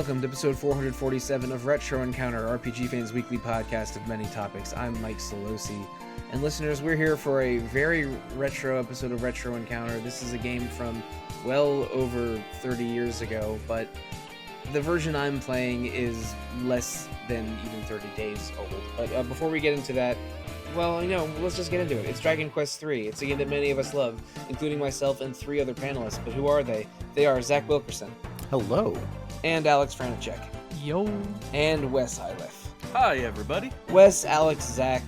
welcome to episode 447 of Retro Encounter, RPGFan's weekly podcast of many topics. I'm Mike Sollosi, and listeners, we're here for a very retro episode of Retro Encounter. This is a game from well over 30 years ago, but the version I'm playing is less than even 30 days old. But before we get into that, well, let's just get into it. It's Dragon Quest III. It's a game that many of us love, including myself and three other panelists. But who are they? They are Zach Wilkerson. Hello. And Aleks Franiczek. Yo. And Wes Illiff. Hi, everybody. Wes, Aleks, Zach.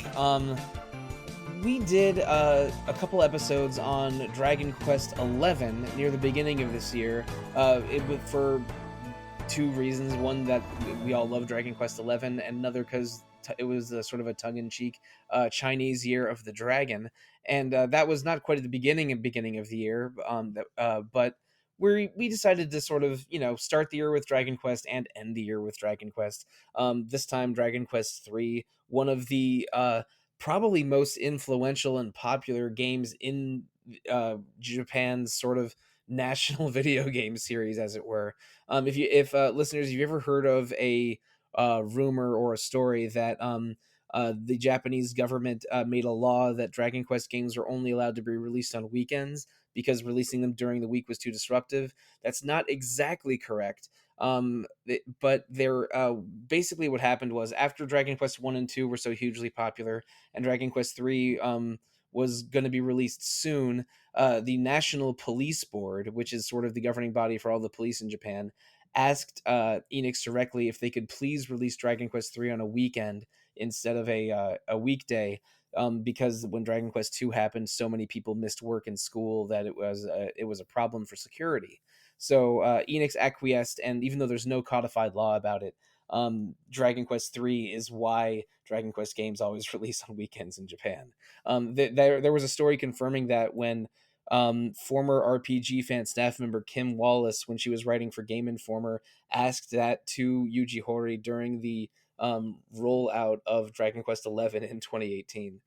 We did a couple episodes on Dragon Quest XI near the beginning of this year. For two reasons. One, that we all love Dragon Quest XI, and another because it was sort of a tongue-in-cheek Chinese Year of the Dragon. And that was not quite at the beginning of the year, but we decided to sort of, start the year with Dragon Quest and end the year with Dragon Quest. This time, Dragon Quest III, one of the probably most influential and popular games in Japan's sort of national video game series, as it were. If listeners, have you ever heard of a rumor or a story that the Japanese government made a law that Dragon Quest games are only allowed to be released on weekends because releasing them during the week was too disruptive? That's not exactly correct. But basically what happened was, after Dragon Quest 1 and 2 were so hugely popular and Dragon Quest 3 was going to be released soon, the National Police Board, which is sort of the governing body for all the police in Japan, asked Enix directly if they could please release Dragon Quest 3 on a weekend instead of a weekday, because when Dragon Quest 2 happened, so many people missed work and school that it was a problem for security. So Enix acquiesced, and even though there's no codified law about it, Dragon Quest 3 is why Dragon Quest games always release on weekends in Japan. There was a story confirming that when former RPGFan staff member Kim Wallace, when she was writing for Game Informer, asked that to Yuji Horii during the rollout of Dragon Quest XI in 2018.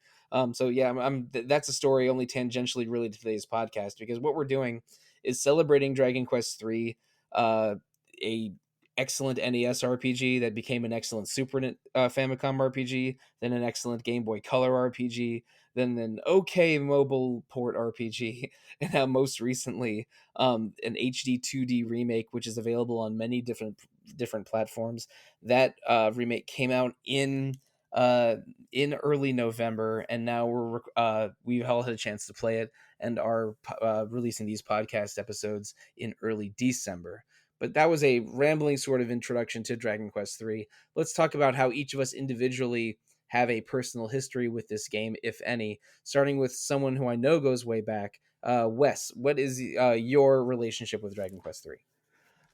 So yeah, that's a story only tangentially related to today's podcast, because what we're doing is celebrating Dragon Quest III, a excellent NES RPG that became an excellent Super Famicom RPG, then an excellent Game Boy Color RPG, then an okay mobile port RPG, and now most recently an HD 2D remake, which is available on many different platforms. That remake came out in early November, and now we've all had a chance to play it and are releasing these podcast episodes in early December. But that was a rambling sort of introduction to Dragon Quest III. Let's talk about how each of us individually have a personal history with this game, if any, starting with someone who I know goes way back. Wes, what is your relationship with Dragon Quest III?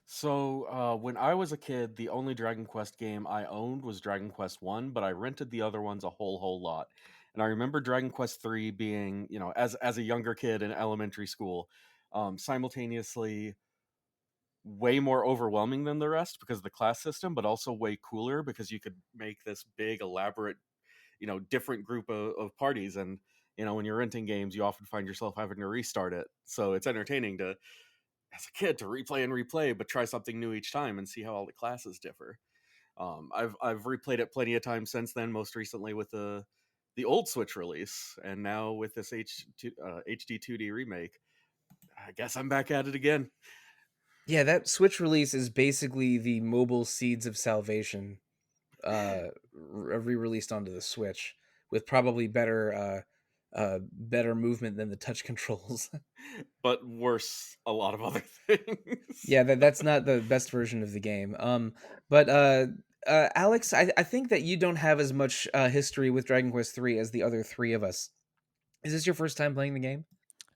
So when I was a kid, the only Dragon Quest game I owned was Dragon Quest 1, but I rented the other ones a whole lot. And I remember Dragon Quest 3 being, as a younger kid in elementary school, simultaneously way more overwhelming than the rest because of the class system, but also way cooler because you could make this big, elaborate, different group of parties. And, when you're renting games, you often find yourself having to restart it. So it's entertaining to, as a kid, to replay, but try something new each time and see how all the classes differ. I've replayed it plenty of times since then, most recently with the old Switch release, and now with this HD 2D remake. I guess I'm back at it again. Yeah, that Switch release is basically the mobile Seeds of Salvation re-released onto the Switch with probably better movement than the touch controls. But worse, a lot of other things. Yeah, that's not the best version of the game. But Aleks, I think that you don't have as much history with Dragon Quest III as the other three of us. Is this your first time playing the game?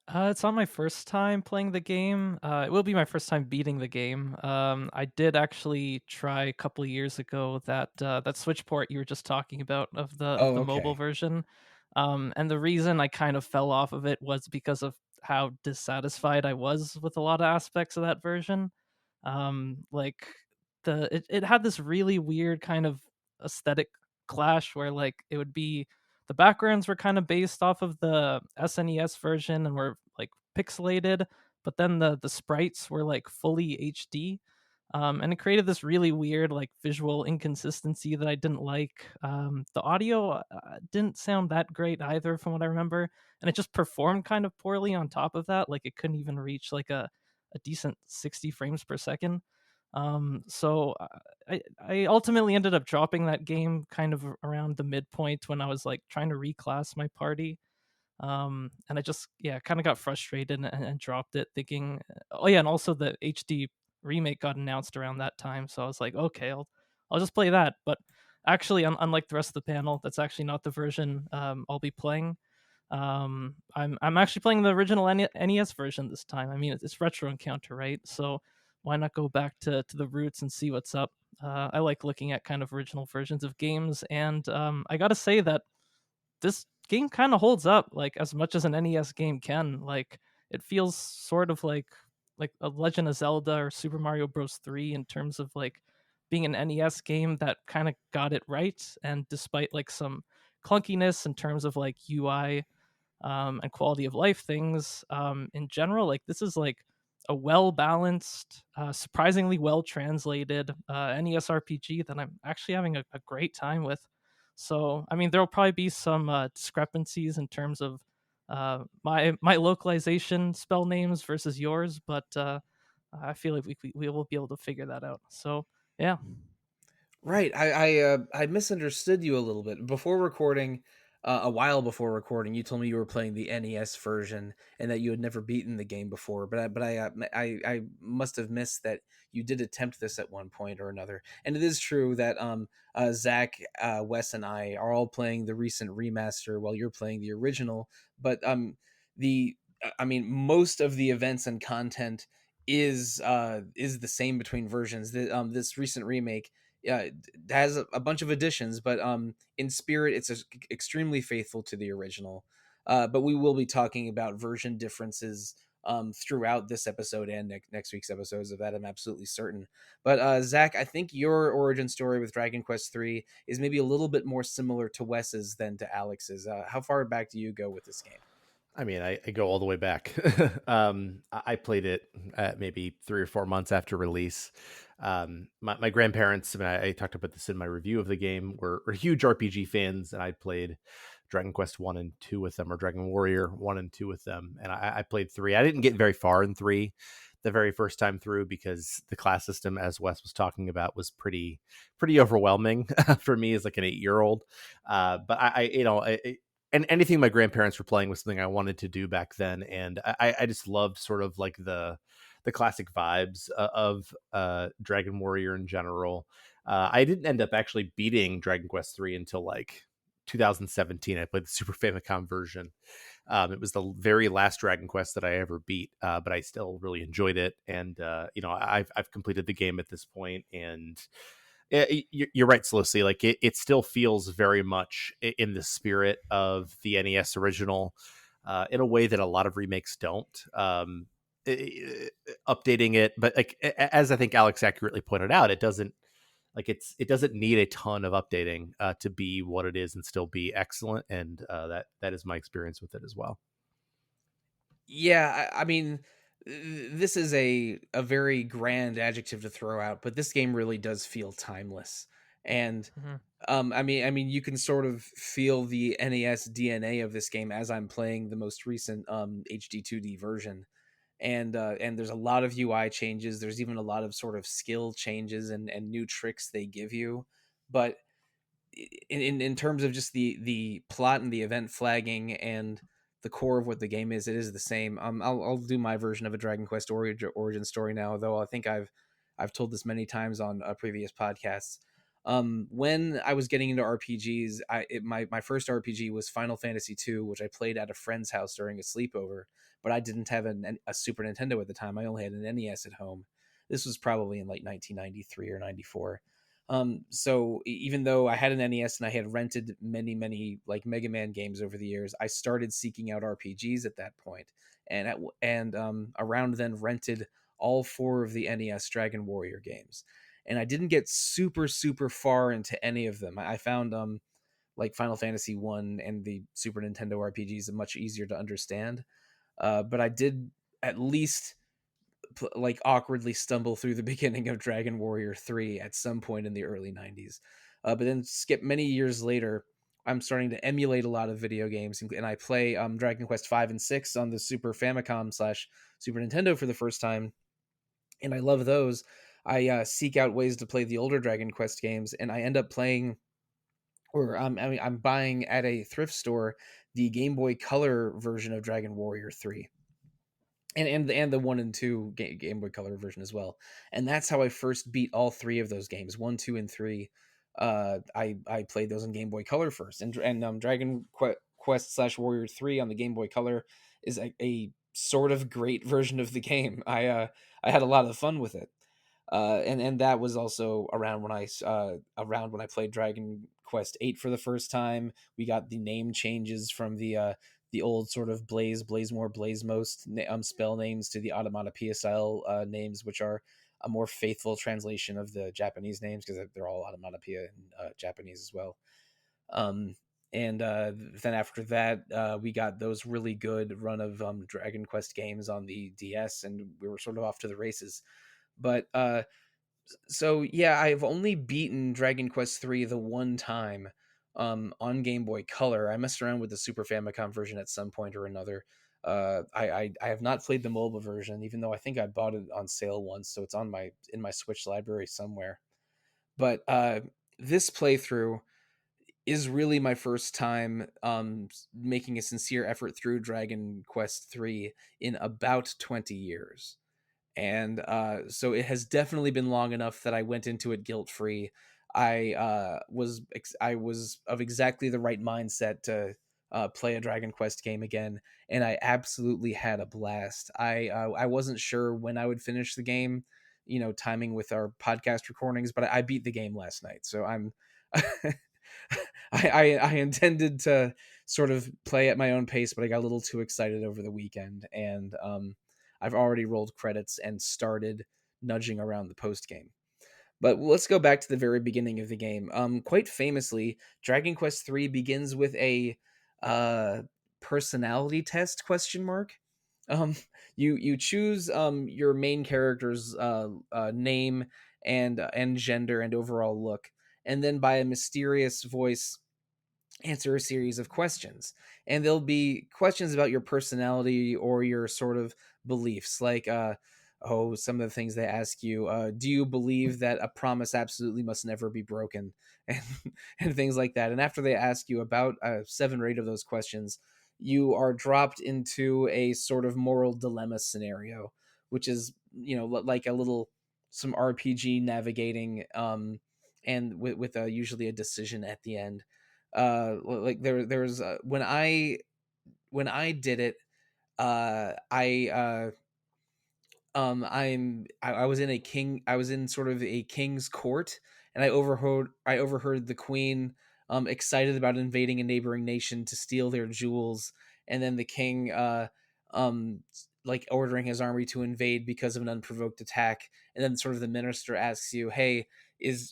It's not my first time playing the game. It will be my first time beating the game. I did actually try a couple of years ago that Switch port you were just talking about of the mobile version. And the reason I kind of fell off of it was because of how dissatisfied I was with a lot of aspects of that version. It had this really weird kind of aesthetic clash where it would be the backgrounds were kind of based off of the SNES version and were pixelated, but then the sprites were fully HD. And it created this really weird like visual inconsistency that I didn't like. The audio didn't sound that great either, from what I remember, and it just performed kind of poorly on top of that. Like it couldn't even reach like a decent 60 frames per second. So I ultimately ended up dropping that game kind of around the midpoint when I was like trying to reclass my party. And I just, yeah, kind of got frustrated and dropped it, thinking, oh yeah, and also the HD remake got announced around that time, so I was like, okay, I'll just play that. But actually, unlike the rest of the panel, that's actually not the version I'll be playing. I'm actually playing the original NES version this time. I mean, it's retro encounter, right? So why not go back to the roots and see what's up? I like looking at kind of original versions of games, and I gotta say that this game kind of holds up like as much as an NES game can. Like it feels sort of like a Legend of Zelda or Super Mario Bros. 3 in terms of like being an NES game that kind of got it right, and despite like some clunkiness in terms of like UI and quality of life things in general, like this is like a well balanced, surprisingly well translated NES RPG that I'm actually having a great time with. So, I mean, there'll probably be some discrepancies in terms of my localization spell names versus yours, but I feel like we will be able to figure that out. So, yeah. Right. I misunderstood you a little bit before recording. A while before recording, you told me you were playing the NES version and that you had never beaten the game before. But I must have missed that you did attempt this at one point or another. And it is true that Zach, Wes, and I are all playing the recent remaster while you're playing the original. But the I mean, most of the events and content is the same between versions. This recent remake has a bunch of additions, but in spirit, it's extremely faithful to the original. But we will be talking about version differences throughout this episode and next week's episodes. Of that, I'm absolutely certain. But Zach, I think your origin story with Dragon Quest III is maybe a little bit more similar to Wes's than to Alex's. How far back do you go with this game? I mean, I go all the way back. I played it maybe 3 or 4 months after release. My grandparents, I mean, I talked about this in my review of the game, were huge RPG fans, and I played Dragon Quest 1 and 2 with them, or Dragon Warrior 1 and 2 with them. And I played 3. I didn't get very far in 3 the very first time through because the class system, as Wes was talking about, was pretty overwhelming for me as like an 8-year-old. But and anything my grandparents were playing was something I wanted to do back then, and I just loved sort of like the classic vibes of Dragon Warrior in general. I didn't end up actually beating Dragon Quest 3 until like 2017. I played the Super Famicom version. It was the very last Dragon Quest that I ever beat, but I still really enjoyed it, and I've completed the game at this point, and you're right, Sollosi. Like it still feels very much in the spirit of the NES original, in a way that a lot of remakes don't. Updating it, but like as I think Aleks accurately pointed out, it doesn't need a ton of updating to be what it is and still be excellent. And that is my experience with it as well. Yeah, I mean, this is a very grand adjective to throw out, but this game really does feel timeless. And Mhm. I mean, you can sort of feel the NES DNA of this game as I'm playing the most recent HD 2D version. And there's a lot of UI changes. There's even a lot of sort of skill changes and new tricks they give you. But in terms of just the plot and the event flagging and the core of what the game is, it is the same. I'll do my version of a Dragon Quest origin story now, though I think I've told this many times on previous podcasts. When I was getting into RPGs, my first RPG was Final Fantasy II, which I played at a friend's house during a sleepover. But I didn't have a Super Nintendo at the time. I only had an NES at home. This was probably in like 1993 or 94. So even though I had an NES and I had rented many like Mega Man games over the years, I started seeking out RPGs at that point, and around then rented all 4 of the NES Dragon Warrior games. And I didn't get super far into any of them. I found like Final Fantasy 1 and the Super Nintendo RPGs much easier to understand. But I did at least like awkwardly stumble through the beginning of Dragon Warrior 3 at some point in the early 90s. But then skip many years later, I'm starting to emulate a lot of video games, and I play Dragon Quest 5 and 6 on the Super Famicom / Super Nintendo for the first time, and I love those. I seek out ways to play the older Dragon Quest games, and I end up playing, or I'm buying at a thrift store the Game Boy Color version of Dragon Warrior 3, and the 1 and 2 Game Boy Color version as well. And that's how I first beat all three of those games, 1, 2, and 3. I played those on Game Boy Color first, and Dragon Quest / Warrior 3 on the Game Boy Color is a sort of great version of the game. I had a lot of fun with it. And that was also around when I played Dragon Quest 8 for the first time. We got the name changes from the old sort of Blazemore, Blazemost spell names to the Automatopoeia style names, which are a more faithful translation of the Japanese names, because they're all Automatopoeia in Japanese as well. And then after that, we got those really good run of Dragon Quest games on the DS, and we were sort of off to the races. But so yeah, I've only beaten Dragon Quest 3 the one time on Game Boy Color. I messed around with the Super Famicom version at some point or another. I have not played the mobile version, even though I think I bought it on sale once, so it's in my Switch library somewhere. But this playthrough is really my first time making a sincere effort through Dragon Quest 3 in about 20 years. And so it has definitely been long enough that I went into it guilt-free. I was of exactly the right mindset to play a Dragon Quest game again, and I absolutely had a blast. I wasn't sure when I would finish the game, timing with our podcast recordings, but I beat the game last night, so I'm I intended to sort of play at my own pace, but I got a little too excited over the weekend, and I've already rolled credits and started nudging around the post game. But let's go back to the very beginning of the game. Quite famously, Dragon Quest III begins with a personality test ? You choose your main character's name and gender and overall look, and then by a mysterious voice answer a series of questions, and there'll be questions about your personality or your sort of beliefs, like some of the things they ask you, do you believe that a promise absolutely must never be broken, and and things like that. And after they ask you about 7 or 8 of those questions, you are dropped into a sort of moral dilemma scenario, which is like some RPG navigating, and with usually a decision at the end. Like there's when I did it, I was in sort of a king's court, and I overheard the queen excited about invading a neighboring nation to steal their jewels, and then the king um like ordering his army to invade because of an unprovoked attack, and then sort of the minister asks you, hey,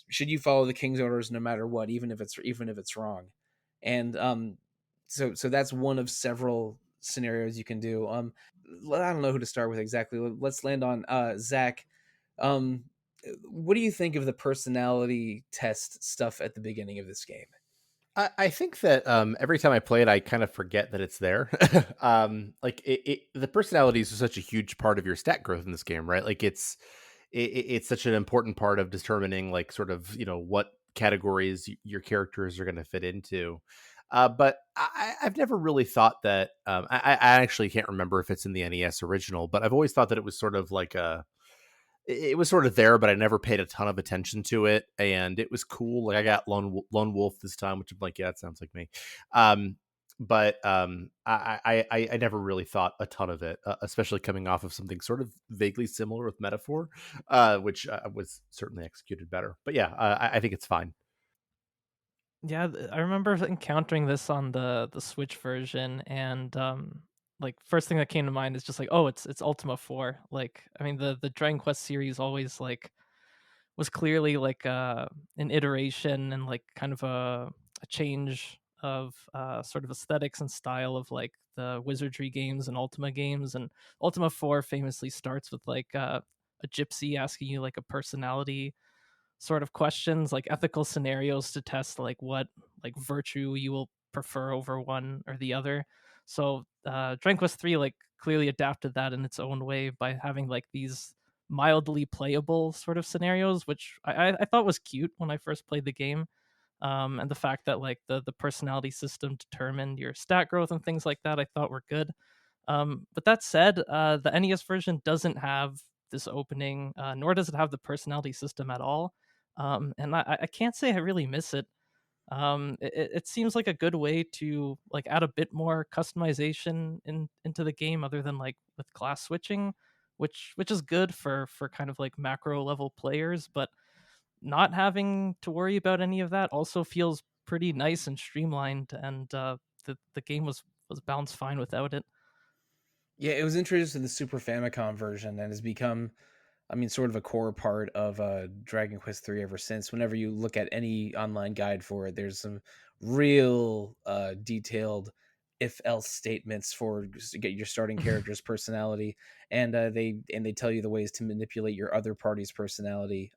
should you follow the king's orders no matter what, even if it's wrong? And so that's one of several scenarios you can do. I don't know who to start with exactly. Let's land on Zach. Um, what do you think of the personality test stuff at the beginning of this game? I think that every time I play it, I kind of forget that it's there. Like the personalities are such a huge part of your stat growth in this game, right? Like it's such an important part of determining, like, sort of, what categories your characters are going to fit into. But I've never really thought that. I actually can't remember if it's in the NES original, but I've always thought that it was sort of like it was sort of there, but I never paid a ton of attention to it, and it was cool. Like, I got lone wolf this time, which I'm like, yeah, that sounds like me. But I never really thought a ton of it, especially coming off of something sort of vaguely similar with Metaphor, which was certainly executed better. But yeah, I think it's fine. Yeah, I remember encountering this on the Switch version, and like, first thing that came to mind is just like, oh, it's Ultima 4. Like, I mean, the Dragon Quest series always like was clearly like an iteration and like kind of a change of sort of aesthetics and style of like the wizardry games and Ultima games. And Ultima 4 famously starts with like a gypsy asking you like a personality sort of questions, like ethical scenarios to test like what like virtue you will prefer over one or the other. So Dragon Quest 3 like clearly adapted that in its own way by having like these mildly playable sort of scenarios, which I thought was cute when I first played the game. And the fact that like the personality system determined your stat growth and things like that, I thought were good. But that said, the NES version doesn't have this opening, nor does it have the personality system at all. And I can't say I really miss it. It seems like a good way to like add a bit more customization into the game, other than like with class switching, which is good for kind of like macro level players, but not having to worry about any of that also feels pretty nice and streamlined, and the game was balanced fine without it. Yeah, it was introduced in the Super Famicom version and has become, I mean, sort of a core part of Dragon Quest 3 ever since. Whenever you look at any online guide for it, there's some real detailed if-else statements for just to get your starting character's personality, and they tell you the ways to manipulate your other party's personality.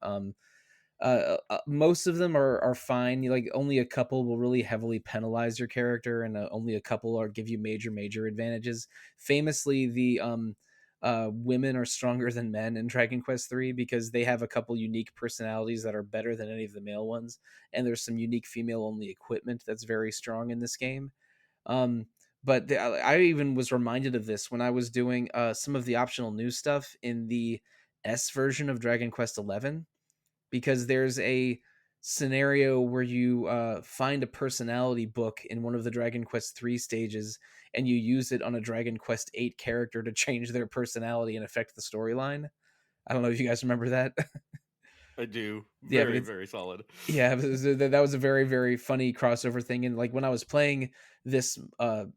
Most of them are fine. Like only a couple will really heavily penalize your character, and only a couple are give you major advantages. Famously, the women are stronger than men in Dragon Quest 3 because they have a couple unique personalities that are better than any of the male ones, and there's some unique female only equipment that's very strong in this game. Um, but I even was reminded of this when I was doing some of the optional new stuff in the S version of Dragon Quest 11, because there's a scenario where you find a personality book in one of the Dragon Quest 3 stages, and you use it on a Dragon Quest 8 character to change their personality and affect the storyline. I don't know if you guys remember that. I do. Yeah, but Very, it's very solid. yeah, that was a very funny crossover thing. And like when I was playing this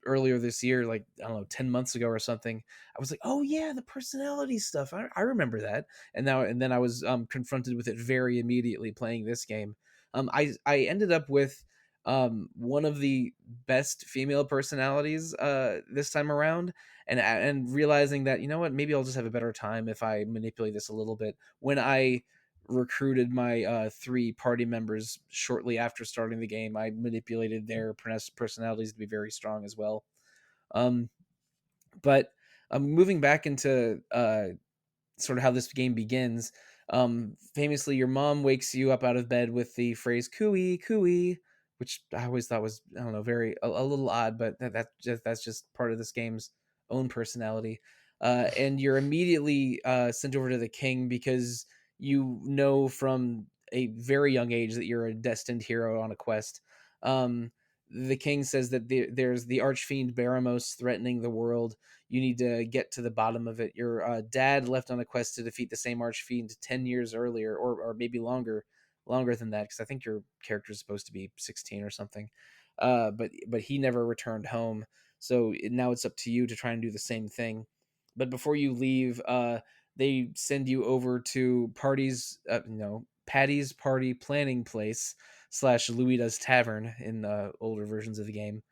earlier this year, like I don't know, 10 months ago or something, I was like, oh yeah, the personality stuff. I remember that. And then I was confronted with it very immediately playing this game. I ended up with one of the best female personalities this time around, and realizing that, you know what, maybe I'll just have a better time if I manipulate this a little bit. When I recruited my 3 party members shortly after starting the game, I manipulated their personalities to be very strong as well. Um, but moving back into sort of how this game begins, famously, your mom wakes you up out of bed with the phrase "cooey cooey," which I always thought was, I don't know, very a little odd, but that's just part of this game's own personality. And you're immediately sent over to the king because you know from a very young age that you're a destined hero on a quest. The king says that there's the archfiend Baramos threatening the world. You need to get to the bottom of it. Your dad left on a quest to defeat the same archfiend 10 years earlier, or maybe longer than that, because I think your character is supposed to be 16 or something. But he never returned home. So now it's up to you to try and do the same thing. But before you leave, they send you over to Patty's Party Planning Place / Luida's Tavern in older versions of the game,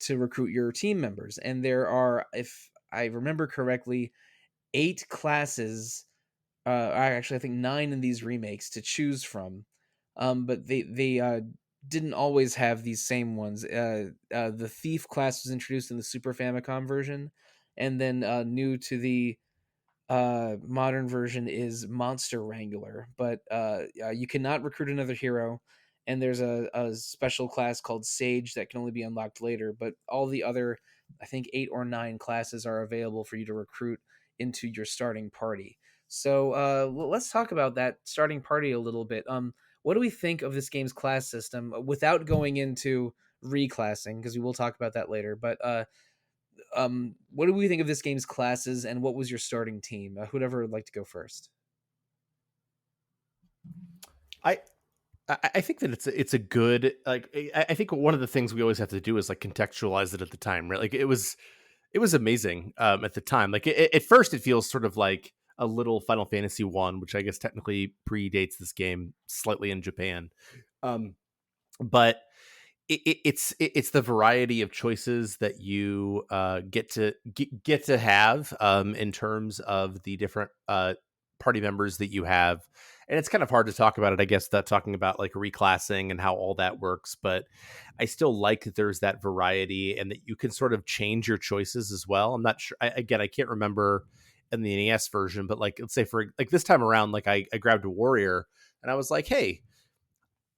to recruit your team members. And there are, if I remember correctly, 8 classes, actually I think 9 in these remakes to choose from. But they didn't always have these same ones. The Thief class was introduced in the Super Famicom version, and then new to the modern version is Monster Wrangler. But you cannot recruit another hero, and there's a special class called Sage that can only be unlocked later. But all the other, I think 8 or 9 classes are available for you to recruit into your starting party. So let's talk about that starting party a little bit. What do we think of this game's class system without going into reclassing, because we will talk about that later? But what do we think of this game's classes, and what was your starting team? Who'd ever like to go first? I think that it's a good, like, I think one of the things we always have to do is like contextualize it at the time, right? Like it was amazing at the time. Like at first it feels sort of like a little Final Fantasy 1, which I guess technically predates this game slightly in Japan. But it's the variety of choices that you get to have in terms of the different party members that you have. And it's kind of hard to talk about it, I guess, that talking about like reclassing and how all that works, but I still like that there's that variety and that you can sort of change your choices as well. I'm not sure, again, I can't remember in the NES version, but like, let's say for like this time around, like I grabbed a warrior and I was like, hey,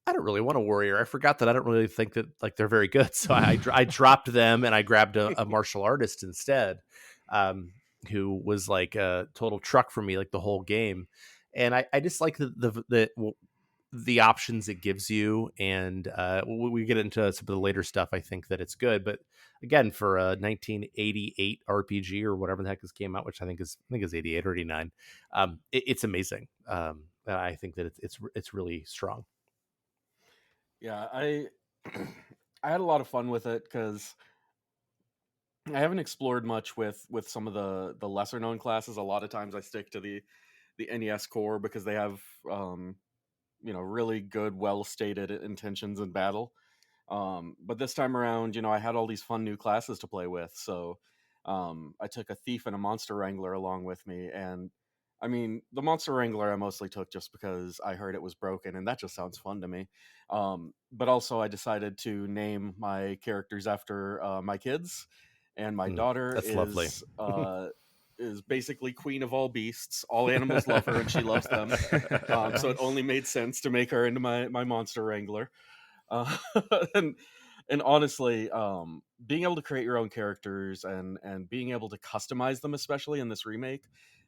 I don't really want a warrior. I forgot that I don't really think that like they're very good. So I dropped them and I grabbed a martial artist instead, um, who was like a total truck for me like the whole game. And I just like the options it gives you. And when we get into some of the later stuff, I think that it's good. But again, for a 1988 RPG or whatever the heck this came out, which I think is 88 or 89, it's amazing. I think that it's really strong. Yeah, I I had a lot of fun with it because I haven't explored much with some of the lesser known classes. A lot of times I stick to the NES core because they have really good, well stated intentions in battle. But this time around, I had all these fun new classes to play with. So I took a thief and a monster wrangler along with me. And I mean, the monster wrangler I mostly took just because I heard it was broken, and that just sounds fun to me. But also, I decided to name my characters after my kids, and my daughter That's lovely. is basically queen of all beasts. All animals love her, and she loves them. So it only made sense to make her into my monster wrangler. Uh, and and honestly, being able to create your own characters and being able to customize them, especially in this remake,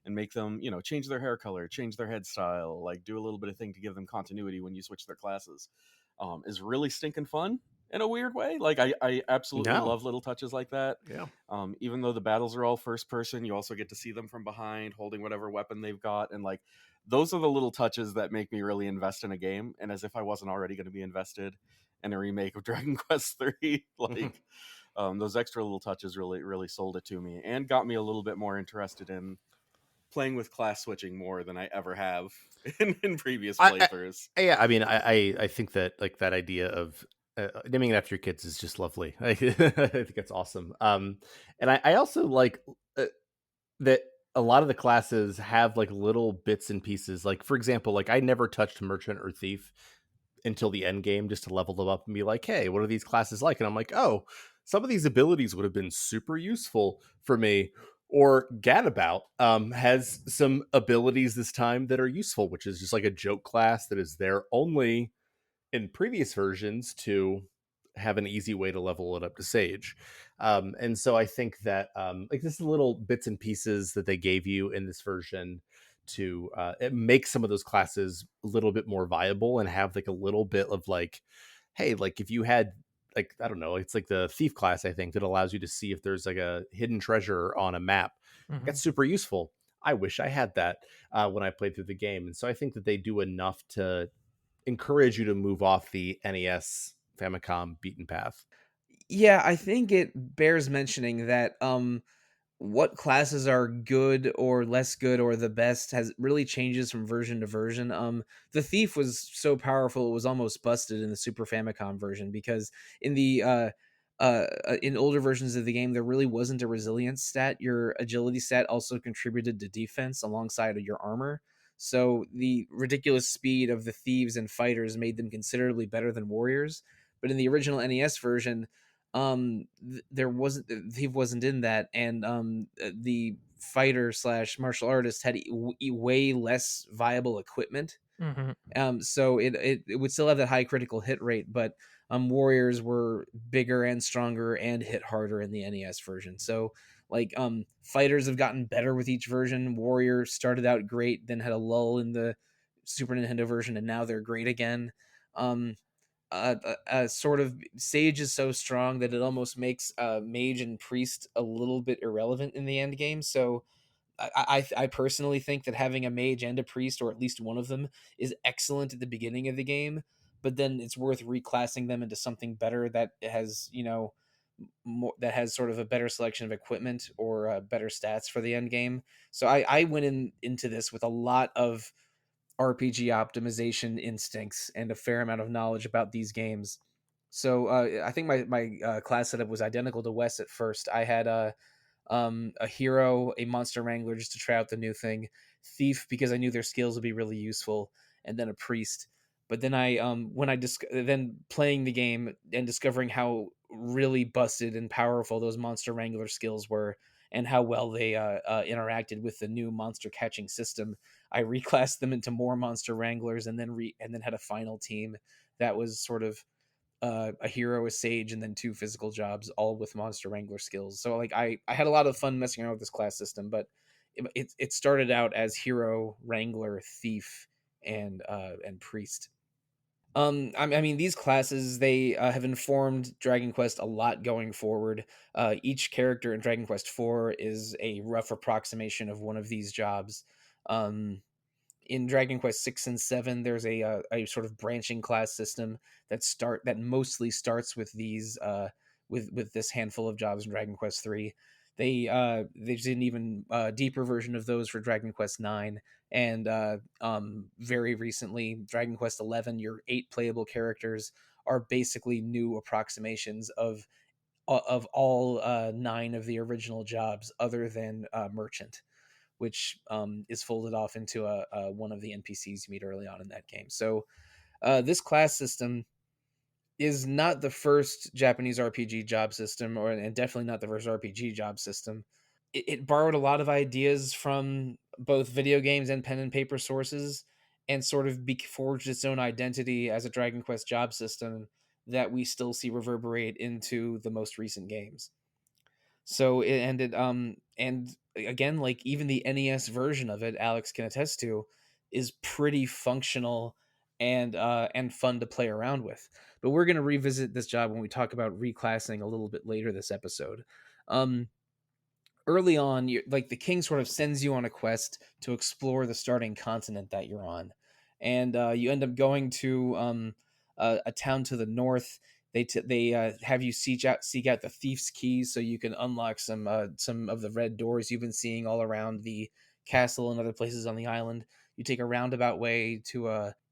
and make them, change their hair color, change their head style, like do a little bit of thing to give them continuity when you switch their classes, is really stinking fun in a weird way. Like I absolutely No. love little touches like that. Yeah. Even though the battles are all first person, you also get to see them from behind holding whatever weapon they've got, and like those are the little touches that make me really invest in a game. And as if I wasn't already going to be invested in a remake of Dragon Quest 3, like those extra little touches really sold it to me and got me a little bit more interested in playing with class switching more than I ever have in previous playthroughs. Yeah, I mean, I think that like that idea of naming it after your kids is just lovely. I think that's awesome. And I also like that a lot of the classes have like little bits and pieces. Like for example, like I never touched merchant or thief until the end game just to level them up and be like, hey, what are these classes like? And I'm like, oh, some of these abilities would have been super useful for me. Or Gadabout has some abilities this time that are useful, which is just like a joke class that is there only in previous versions to have an easy way to level it up to Sage. And so I think that like this little bits and pieces that they gave you in this version to make some of those classes a little bit more viable and have like a little bit of like, hey, like if you had like, I don't know, it's like the thief class, I think, that allows you to see if there's like a hidden treasure on a map. That's super useful. I wish I had that when I played through the game. And so I think that they do enough to encourage you to move off the NES Famicom beaten path. Yeah, I think it bears mentioning that what classes are good or less good or the best has really changes from version to version. The thief was so powerful it was almost busted in the Super Famicom version because in the in older versions of the game there really wasn't a resilience stat. Your agility stat also contributed to defense alongside of your armor. So the ridiculous speed of the thieves and fighters made them considerably better than warriors. But in the original NES version, there wasn't the thief wasn't in that, and the fighter slash martial artist had way less viable equipment. So it would still have that high critical hit rate, but warriors were bigger and stronger and hit harder in the NES version. So like fighters have gotten better with each version. Warrior started out great, then had a lull in the Super Nintendo version, and now they're great again. um Sort of Sage is so strong that it almost makes mage and priest a little bit irrelevant in the end game. So I personally think that having a mage and a priest, or at least one of them, is excellent at the beginning of the game, but then it's worth reclassing them into something better that has, more, that has sort of a better selection of equipment or better stats for the end game. So I went into this with a lot of RPG optimization instincts and a fair amount of knowledge about these games. So I think my class setup was identical to Wes at first. I had a hero, a monster wrangler just to try out the new thing, thief because I knew their skills would be really useful, and then a priest. But then then playing the game and discovering how really busted and powerful those monster wrangler skills were, and how well they interacted with the new monster catching system, I reclassed them into more monster wranglers, and then had a final team that was sort of a hero, a sage, and then 2 physical jobs, all with monster wrangler skills. So like I had a lot of fun messing around with this class system, but it started out as hero, wrangler, thief, and priest. I mean, these classes, they have informed Dragon Quest a lot going forward. Each character in Dragon Quest IV is a rough approximation of one of these jobs. Um, in Dragon Quest 6 and 7, there's a sort of branching class system that mostly starts with these with this handful of jobs in Dragon Quest 3. They did an even deeper version of those for Dragon Quest 9, and very recently Dragon Quest 11. Your 8 playable characters are basically new approximations of all 9 of the original jobs, other than merchant, which is folded off into one of the NPCs you meet early on in that game. So this class system is not the first Japanese RPG job system, and definitely not the first RPG job system. It borrowed a lot of ideas from both video games and pen and paper sources, and sort of forged its own identity as a Dragon Quest job system that we still see reverberate into the most recent games. So it ended and again, like even the NES version of it, Aleks can attest to, is pretty functional and fun to play around with. But we're going to revisit this job when we talk about reclassing a little bit later this episode. Um Early on, like the king sort of sends you on a quest to explore the starting continent that you're on, and you end up going to a town to the north. They have you seek out the thief's keys so you can unlock some of the red doors you've been seeing all around the castle and other places on the island. You take a roundabout way to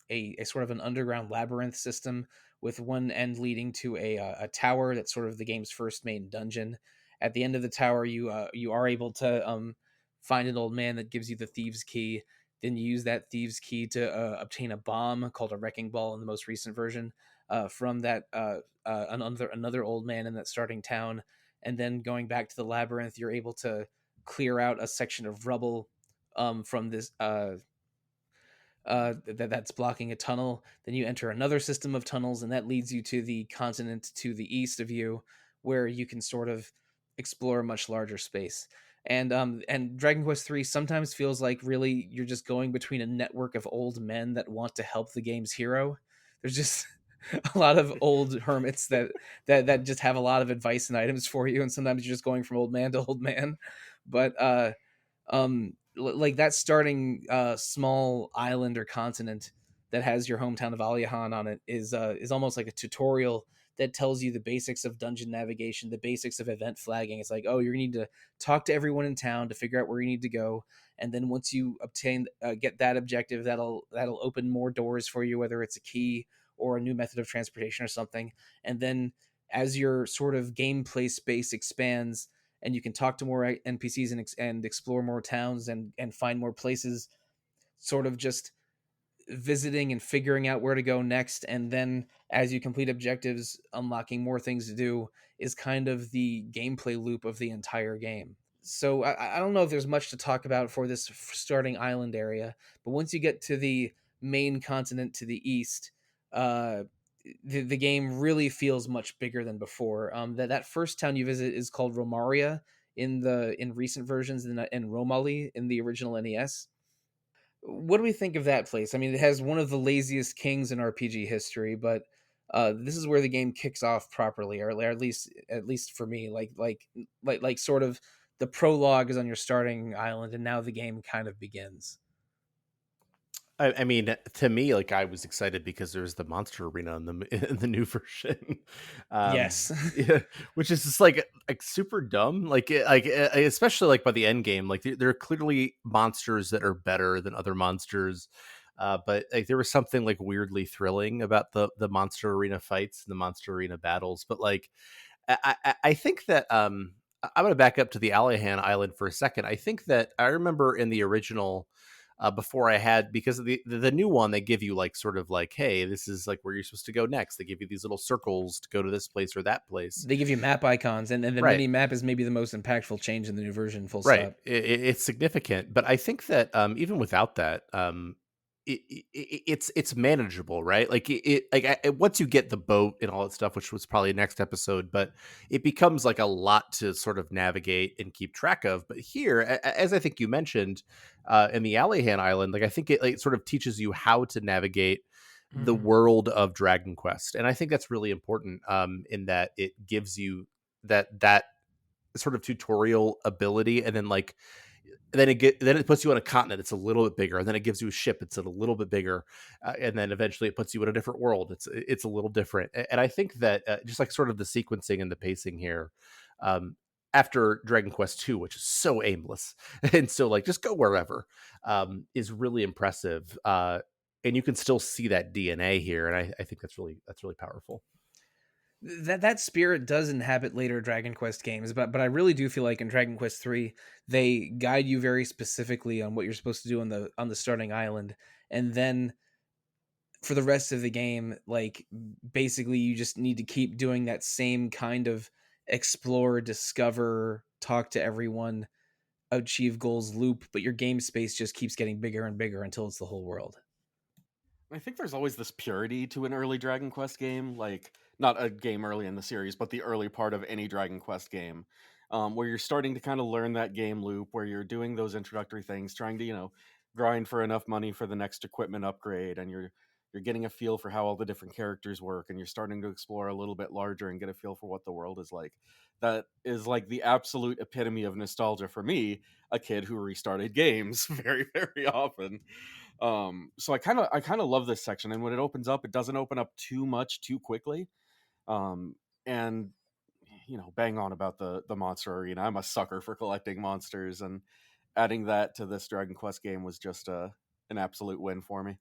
a sort of an underground labyrinth system, with one end leading to a tower that's sort of the game's first main dungeon. At the end of the tower, you are able to find an old man that gives you the thieves' key. Then you use that thieves' key to obtain a bomb called a wrecking ball in the most recent version from that another old man in that starting town. And then going back to the labyrinth, you're able to clear out a section of rubble from this that's blocking a tunnel. Then you enter another system of tunnels, and that leads you to the continent to the east of you, where you can sort of explore a much larger space. And Dragon Quest 3 sometimes feels like really you're just going between a network of old men that want to help the game's hero. There's just a lot of old hermits that just have a lot of advice and items for you, and sometimes you're just going from old man to old man. But like that starting small island or continent that has your hometown of Aliahan on it is almost like a tutorial that tells you the basics of dungeon navigation, the basics of event flagging. It's like, oh, you're gonna need to talk to everyone in town to figure out where you need to go, and then once you get that objective, that'll open more doors for you, whether it's a key or a new method of transportation or something. And then as your sort of gameplay space expands, and you can talk to more NPCs and explore more towns and find more places, sort of just visiting and figuring out where to go next, and then as you complete objectives, unlocking more things to do, is kind of the gameplay loop of the entire game. So I don't know if there's much to talk about for this starting island area, but once you get to the main continent to the east, the game really feels much bigger than before. That first town you visit is called Romaria in recent versions, and Romali in the original NES. What do we think of that place? I mean, it has one of the laziest kings in RPG history, but this is where the game kicks off properly, or at least for me. Like sort of the prologue is on your starting island, and now the game kind of begins. I mean, to me, like I was excited because there's the monster arena in the new version, Yes. yeah, which is just like super dumb. Especially like by the end game, like there are clearly monsters that are better than other monsters. But like there was something like weirdly thrilling about the monster arena fights and the monster arena battles. But like I think that I'm going to back up to the Alahan Island for a second. I think that I remember in the original, before I had, because of the new one, they give you like sort of like, hey, this is like where you're supposed to go next. They give you these little circles to go to this place or that place. They give you map icons, and the Right. mini map is maybe the most impactful change in the new version. Full Right. stop. It's significant, but I think that even without that, it's manageable, right? Like once you get the boat and all that stuff, which was probably next episode, but it becomes like a lot to sort of navigate and keep track of. But here, as I think you mentioned, in the Alahan Island, like I think it like sort of teaches you how to navigate the Mhm. world of Dragon Quest, and I think that's really important. In that it gives you that sort of tutorial ability, and then like then it puts you on a continent. It's a little bit bigger, and then it gives you a ship. It's a little bit bigger, and then eventually it puts you in a different world. It's a little different, and I think that just like sort of the sequencing and the pacing here, um, after Dragon Quest II, which is so aimless and so like just go wherever, is really impressive. And you can still see that DNA here, and I think that's really powerful. That spirit does inhabit later Dragon Quest games, but I really do feel like in Dragon Quest 3 they guide you very specifically on what you're supposed to do on the starting island, and then for the rest of the game, like basically you just need to keep doing that same kind of explore, discover, talk to everyone, achieve goals loop, but your game space just keeps getting bigger and bigger until it's the whole world. I think there's always this purity to an early Dragon Quest game, like not a game early in the series, but the early part of any Dragon Quest game, where you're starting to kind of learn that game loop, where you're doing those introductory things, trying to grind for enough money for the next equipment upgrade, and you're getting a feel for how all the different characters work, and you're starting to explore a little bit larger and get a feel for what the world is like. That is like the absolute epitome of nostalgia for me, a kid who restarted games very, very often. So I kind of love this section, and when it opens up, it doesn't open up too much too quickly. And bang on about the monster arena. I'm a sucker for collecting monsters, and adding that to this Dragon Quest game was just an absolute win for me.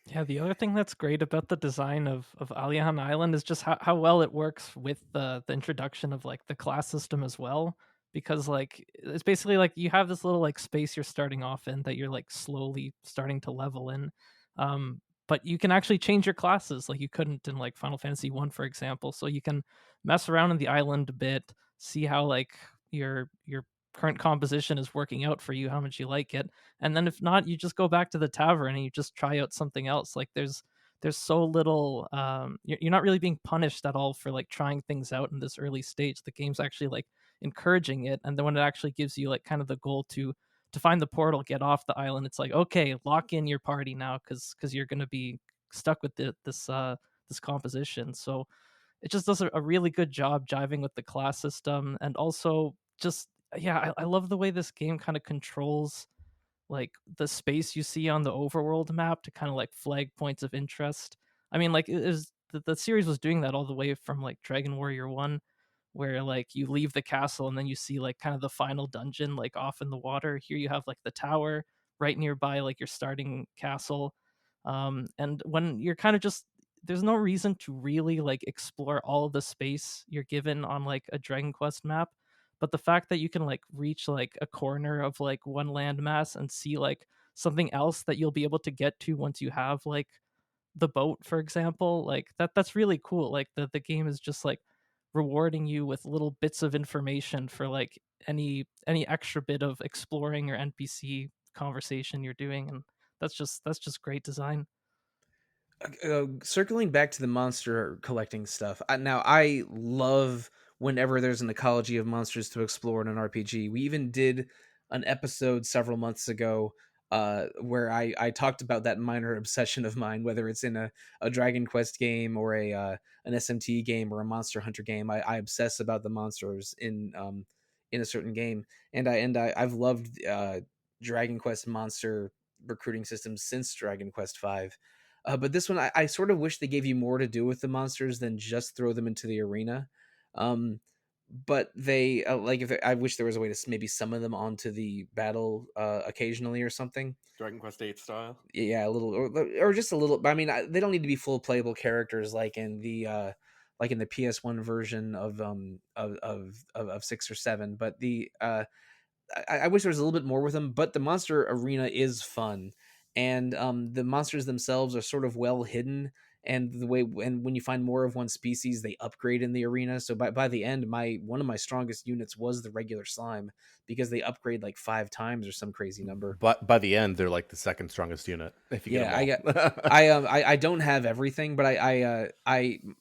Yeah, the other thing that's great about the design of Aliahan Island is just how well it works with the introduction of like the class system as well. Because like it's basically like you have this little like space you're starting off in that you're like slowly starting to level in. But you can actually change your classes like you couldn't in like Final Fantasy 1, for example. So you can mess around in the island a bit, see how like your current composition is working out for you, how much you like it, and then if not, you just go back to the tavern and you just try out something else. Like there's so little you're not really being punished at all for like trying things out in this early stage. The game's actually like encouraging it, and then when it actually gives you like kind of the goal to find the portal, get off the island, it's like, okay, lock in your party now because you're going to be stuck with this composition. So it just does a really good job jiving with the class system, and also just yeah, I love the way this game kind of controls like the space you see on the overworld map to kind of like flag points of interest. I mean, like it is the series was doing that all the way from like Dragon Warrior 1, where like you leave the castle and then you see like kind of the final dungeon like off in the water. Here you have like the tower right nearby like your starting castle. And when you're kind of just there's no reason to really like explore all of the space you're given on like a Dragon Quest map, but the fact that you can like reach like a corner of like one landmass and see like something else that you'll be able to get to once you have like the boat, for example, like that's really cool. Like the game is just like rewarding you with little bits of information for like any extra bit of exploring or NPC conversation you're doing, and that's just great design. Circling back to the monster collecting stuff. Now I love whenever there's an ecology of monsters to explore in an RPG. We even did an episode several months ago where I talked about that minor obsession of mine, whether it's in a Dragon Quest game or an SMT game or a Monster Hunter game. I obsess about the monsters in a certain game, I've loved Dragon Quest monster recruiting systems since Dragon Quest 5. But this one, I sort of wish they gave you more to do with the monsters than just throw them into the arena. Um, but they like I wish there was a way to maybe summon them onto the battle occasionally or something. Dragon Quest VIII style. Yeah, a little, or just a little. I mean, they don't need to be full playable characters like in the PS1 version of 6 or 7. But I wish there was a little bit more with them. But the monster arena is fun, and the monsters themselves are sort of well hidden. And when you find more of one species, they upgrade in the arena. So by the end, one of my strongest units was the regular slime, because they upgrade like 5 times or some crazy number. But by the end, they're like the second strongest unit if you get them all. I don't have everything, but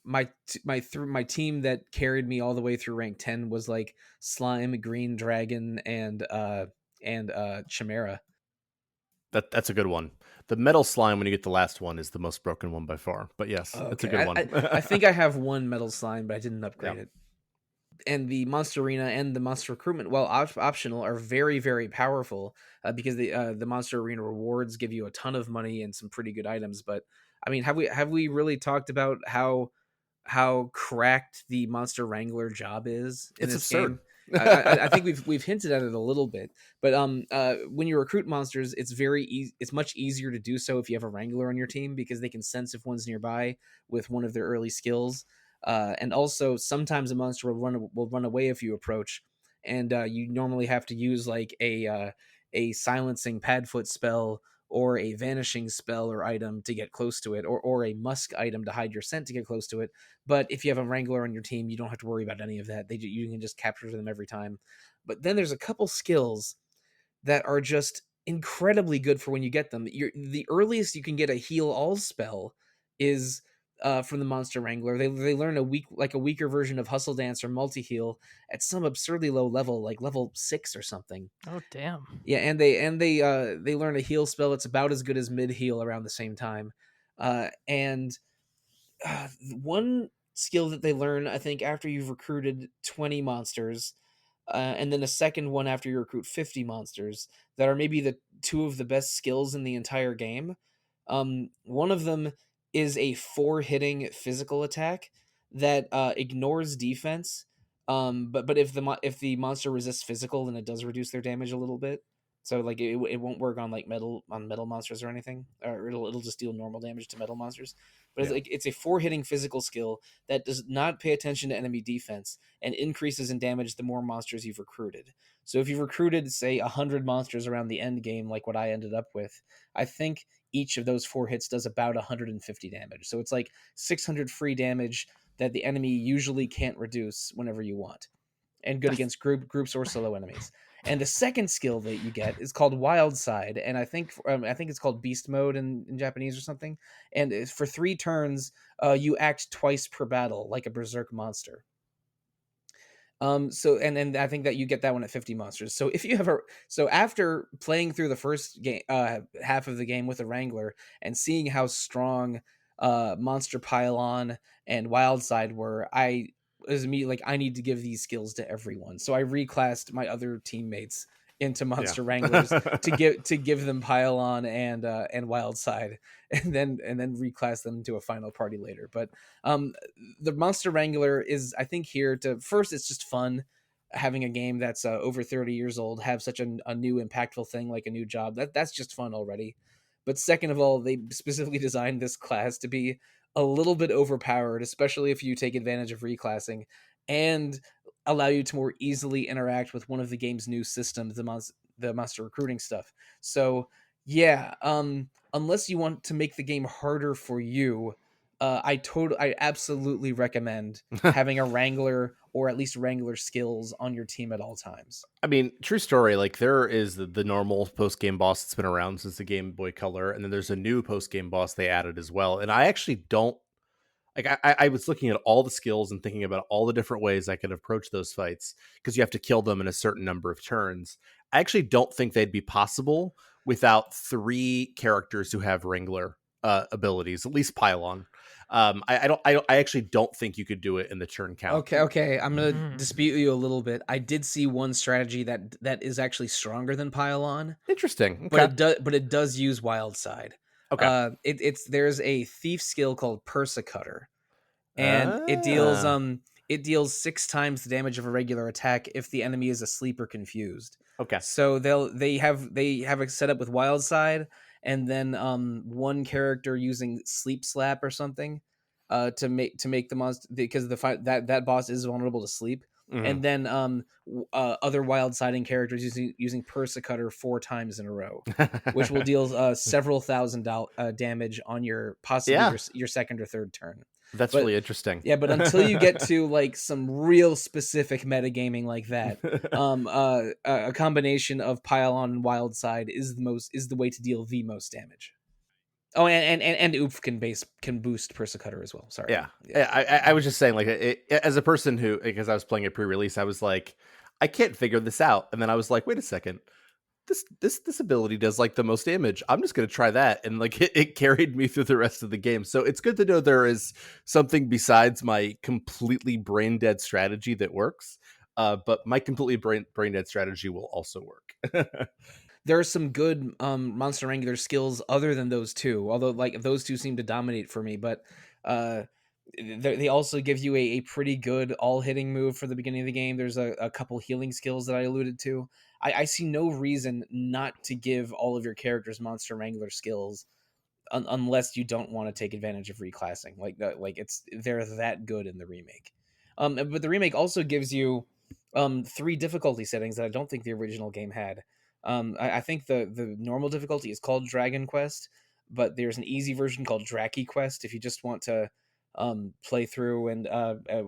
my team that carried me all the way through rank 10 was like slime, green dragon, and chimera. That's a good one. The metal slime, when you get the last one, is the most broken one by far. But yes, it's a good one. I think I have one metal slime, but I didn't upgrade it. And the monster arena and the monster recruitment, while optional, are very, very powerful, because the monster arena rewards give you a ton of money and some pretty good items. But I mean, have we really talked about how cracked the monster wrangler job is in It's this absurd. game? I think we've hinted at it a little bit, but when you recruit monsters, it's it's much easier to do so if you have a wrangler on your team, because they can sense if one's nearby with one of their early skills. And also sometimes a monster will run away if you approach, and you normally have to use like a silencing padfoot spell or a vanishing spell or item to get close to it, or a musk item to hide your scent to get close to it. But if you have a wrangler on your team, you don't have to worry about any of that. You can just capture them every time. But then there's a couple skills that are just incredibly good for when you get them. The earliest you can get a heal all spell is from the monster wrangler. They learn a weaker version of hustle dance or multi heal at some absurdly low level, like level 6 or something. Oh damn. Yeah, and they learn a heal spell. It's about as good as mid heal around the same time. And one skill that they learn, I think, after you've recruited 20 monsters, and then a second one after you recruit 50 monsters, that are maybe the two of the best skills in the entire game. One of them is a 4-hitting physical attack that ignores defense. But if the monster resists physical, then it does reduce their damage a little bit. So like it won't work on like metal monsters or anything, or it'll just deal normal damage to metal monsters. But it's a 4-hitting physical skill that does not pay attention to enemy defense and increases in damage the more monsters you've recruited. So if you've recruited, say, 100 monsters around the end game, like what I ended up with, I think each of those 4 hits does about 150 damage. So it's like 600 free damage that the enemy usually can't reduce whenever you want, and good against groups or solo enemies. And the second skill that you get is called Wild Side, and I think it's called Beast Mode in Japanese or something. And for 3 turns, you act twice per battle, like a berserk monster. So and I think that you get that one at 50 monsters. So if you have after playing through the first game, half of the game with a Wrangler, and seeing how strong Monster Pylon and Wild Side were, I was immediately like, I need to give these skills to everyone. So I reclassed my other teammates into Monster Wranglers to give them Pylon and Wild Side, and then reclass them into a final party later. But the Monster Wrangler is, I think, here to first, it's just fun having a game that's over 30 years old have such a new impactful thing like a new job. That's just fun already. But second of all, they specifically designed this class to be a little bit overpowered, especially if you take advantage of reclassing, and allow you to more easily interact with one of the game's new systems, the monster recruiting stuff. So yeah, unless you want to make the game harder for you, I absolutely recommend having a Wrangler, or at least Wrangler skills, on your team at all times. I mean, true story. Like, there is the normal post-game boss that's been around since the Game Boy Color, and then there's a new post-game boss they added as well. And I actually don't like. I was looking at all the skills and thinking about all the different ways I could approach those fights, because you have to kill them in a certain number of turns. I actually don't think they'd be possible without 3 characters who have Wrangler abilities, at least Pylon. I actually don't think you could do it in the turn count. Okay. I'm gonna dispute you a little bit. I did see one strategy that is actually stronger than Pylon. Interesting, okay. But it does use Wild Side. Okay. There's a thief skill called Persecutor, and it deals it deals 6 times the damage of a regular attack if the enemy is asleep or confused. Okay. So they have a setup with wild side, and then one character using sleep slap or something to make the monster, because that boss is vulnerable to sleep. Mhm. And then other wild siding characters using Persecutor 4 times in a row, which will deal several thousand damage on your possibly Yeah. your second or third turn. That's But really interesting. yeah, but until you get to like some real specific metagaming like that, a combination of Pylon and Wild Side is the way to deal the most damage. Oh, and Oof can boost Persecutor as well. Sorry. Yeah. I was just saying, like, as a person who, because I was playing it pre-release, I was like, I can't figure this out, and then I was like, wait a second, this ability does like the most damage. I'm just gonna try that, and like it carried me through the rest of the game. So it's good to know there is something besides my completely brain dead strategy that works. But my completely brain dead strategy will also work. There are some good Monster Wrangler skills other than those two, although like those two seem to dominate for me. But they also give you a pretty good all hitting move for the beginning of the game. There's a couple healing skills that I alluded to. I see no reason not to give all of your characters Monster Wrangler skills unless you don't want to take advantage of reclassing. Like they're that good in the remake. But the remake also gives you 3 difficulty settings that I don't think the original game had. I think the normal difficulty is called Dragon Quest, but there's an easy version called Draki Quest if you just want to play through and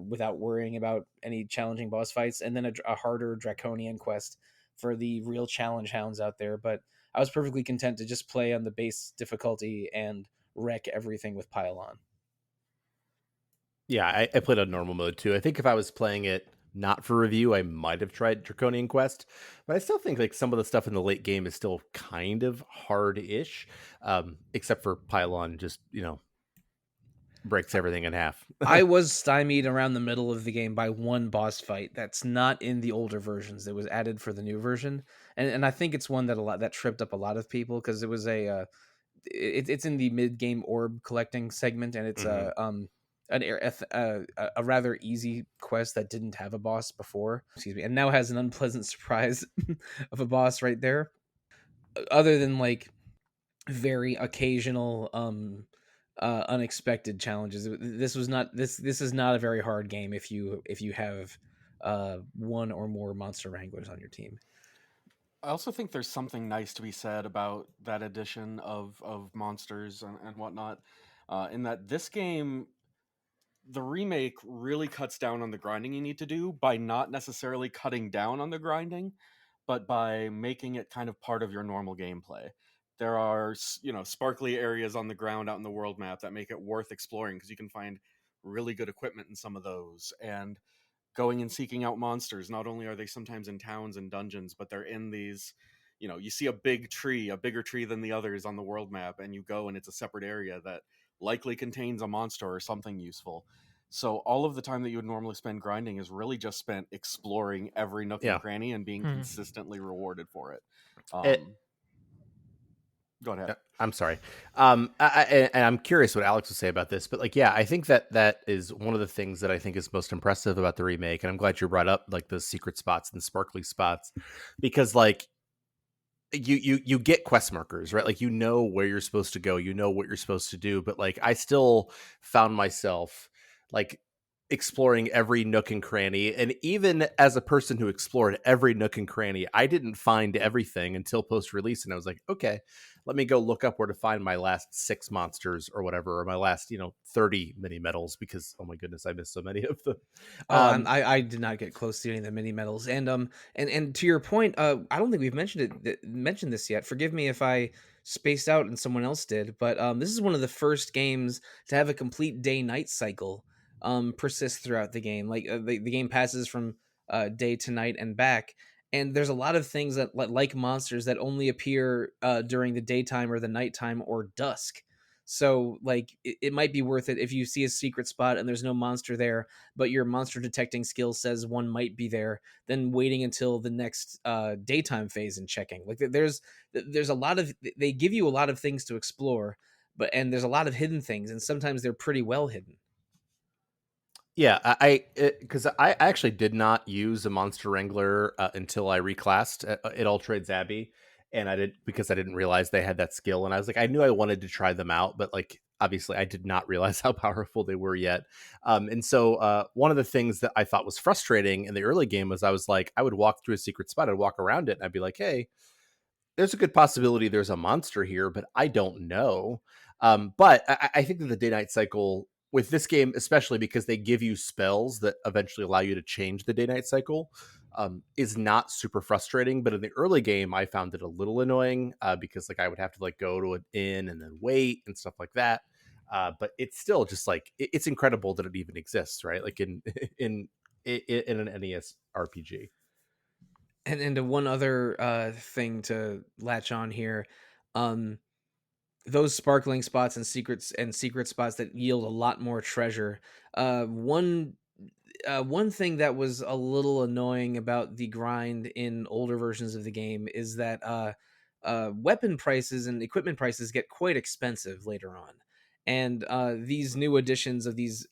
without worrying about any challenging boss fights, and then a harder Draconian Quest for the real challenge hounds out there. But I was perfectly content to just play on the base difficulty and wreck everything with Pylon. Yeah, I played on normal mode too. I think if I was playing it not for review, I might have tried Draconian Quest, but I still think like some of the stuff in the late game is still kind of hard-ish, except for Pylon just, breaks everything in half. I was stymied around the middle of the game by one boss fight that's not in the older versions, that was added for the new version, and I think it's one that tripped up a lot of people, because it was it's in the mid game orb collecting segment, and it's a rather easy quest that didn't have a boss before. Excuse me, and now has an unpleasant surprise of a boss right there. Other than like very occasional unexpected challenges, this is not a very hard game if you have one or more monster wranglers on your team. I also think there's something nice to be said about that addition of monsters and whatnot, in that this game, the remake really cuts down on the grinding you need to do by not necessarily cutting down on the grinding, but by making it kind of part of your normal gameplay. There are, sparkly areas on the ground out in the world map that make it worth exploring, because you can find really good equipment in some of those. And going and seeking out monsters, not only are they sometimes in towns and dungeons, but they're in these, you see a big tree, a bigger tree than the others on the world map, and you go and it's a separate area that likely contains a monster or something useful. So all of the time that you would normally spend grinding is really just spent exploring every nook and cranny and being consistently rewarded for it. Go ahead. I'm sorry. And I'm curious what Alex would say about this, but like, yeah, I think that is one of the things that I think is most impressive about the remake. And I'm glad you brought up like the secret spots and sparkly spots, because like you get quest markers, right? Like, where you're supposed to go, what you're supposed to do. But like, I still found myself like exploring every nook and cranny. And even as a person who explored every nook and cranny, I didn't find everything until post-release. And I was like, okay, let me go look up where to find my last 6 monsters or whatever, or my last, 30 mini medals, because oh my goodness, I missed so many of them. I did not get close to any of the mini medals. And to your point, I don't think we've mentioned this yet. Forgive me if I spaced out and someone else did, but this is one of the first games to have a complete day-night cycle persist throughout the game. Like the game passes from day to night and back, and there's a lot of things that like monsters that only appear during the daytime or the nighttime or dusk. So like it might be worth it if you see a secret spot and there's no monster there, but your monster detecting skill says one might be there, then waiting until the next daytime phase and checking. Like there's a lot of, they give you a lot of things to explore, and there's a lot of hidden things, and sometimes they're pretty well hidden. Yeah, I actually did not use a Monster Wrangler until I reclassed at All Trades Abbey, and I did because I didn't realize they had that skill, and I was like, I knew I wanted to try them out, but like obviously I did not realize how powerful they were yet. And so one of the things that I thought was frustrating in the early game was I was like, I would walk through a secret spot, I'd walk around it, and I'd be like, hey, there's a good possibility there's a monster here, but I don't know. But I think that the day night cycle with this game, especially because they give you spells that eventually allow you to change the day night cycle, is not super frustrating. But in the early game, I found it a little annoying because like I would have to like go to an inn and then wait and stuff like that. But it's still just like it's incredible that it even exists, right? Like in an NES RPG. And one other thing to latch on here, um, those sparkling spots and secret spots that yield a lot more treasure. One thing that was a little annoying about the grind in older versions of the game is that weapon prices and equipment prices get quite expensive later on, and these new additions of this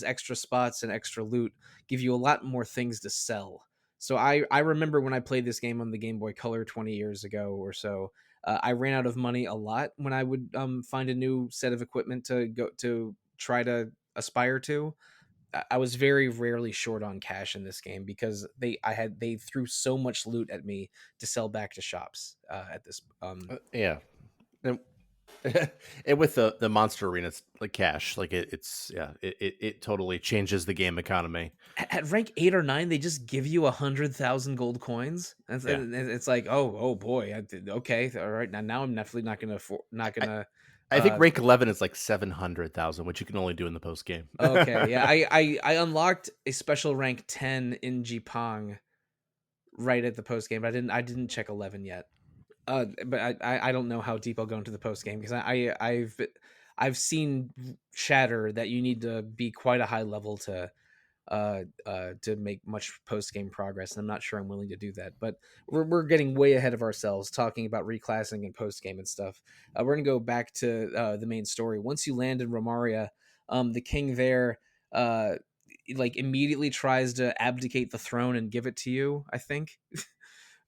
extra spots and extra loot give you a lot more things to sell. So I remember when I played this game on the Game Boy Color 20 years ago or so, I ran out of money a lot when I would find a new set of equipment to go to try to aspire to. I was very rarely short on cash in this game because they threw so much loot at me to sell back to shops at this. Yeah. And, and with the monster arenas like cash, like it totally changes the game economy. At rank 8 or 9, they just give you 100,000 gold coins. Yeah. And it's like, oh boy, okay, all right. Now I'm definitely not I, gonna. I think rank 11 is like 700,000, which you can only do in the post game. Okay, yeah, I unlocked a special rank 10 in Jipang right at the post game. I didn't check 11 yet. But I don't know how deep I'll go into the post game because I've seen chatter that you need to be quite a high level to make much post game progress, and I'm not sure I'm willing to do that. But we're getting way ahead of ourselves talking about reclassing and post game and stuff. We're gonna go back to the main story. Once you land in Romaria, the king there like immediately tries to abdicate the throne and give it to you, I think.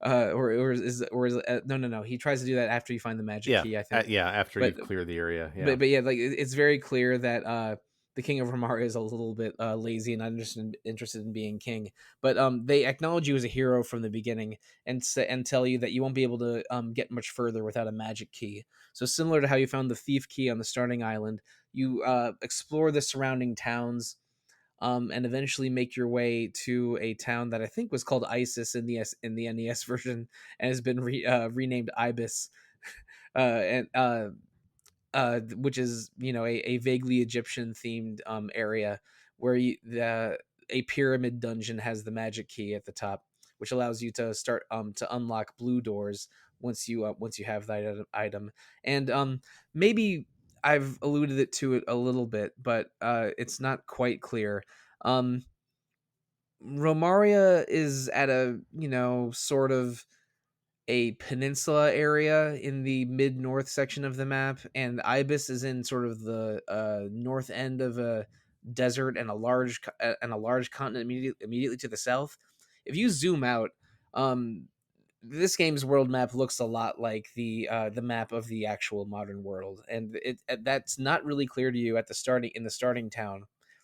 No, he tries to do that after you find the magic Yeah. key, I think. After But you've cleared the area. Yeah. but yeah, like it's very clear that the king of Romaria is a little bit lazy and interested in being king. But they acknowledge you as a hero from the beginning and tell you that you won't be able to get much further without a magic key. So similar to how you found the thief key on the starting island, you explore the surrounding towns, and eventually make your way to a town that I think was called Isis in the NES version and has been renamed Ibis, and which is a vaguely Egyptian themed area where a pyramid dungeon has the magic key at the top, which allows you to start to unlock blue doors once you have that item. And maybe I've alluded to it a little bit, but it's not quite clear. Um, Romaria is at a sort of a peninsula area in the mid north section of the map, and Ibis is in sort of the north end of a desert and a large continent immediately to the south. If you zoom out, um, this game's world map looks a lot like the map of the actual modern world, and that's not really clear to you at the starting town,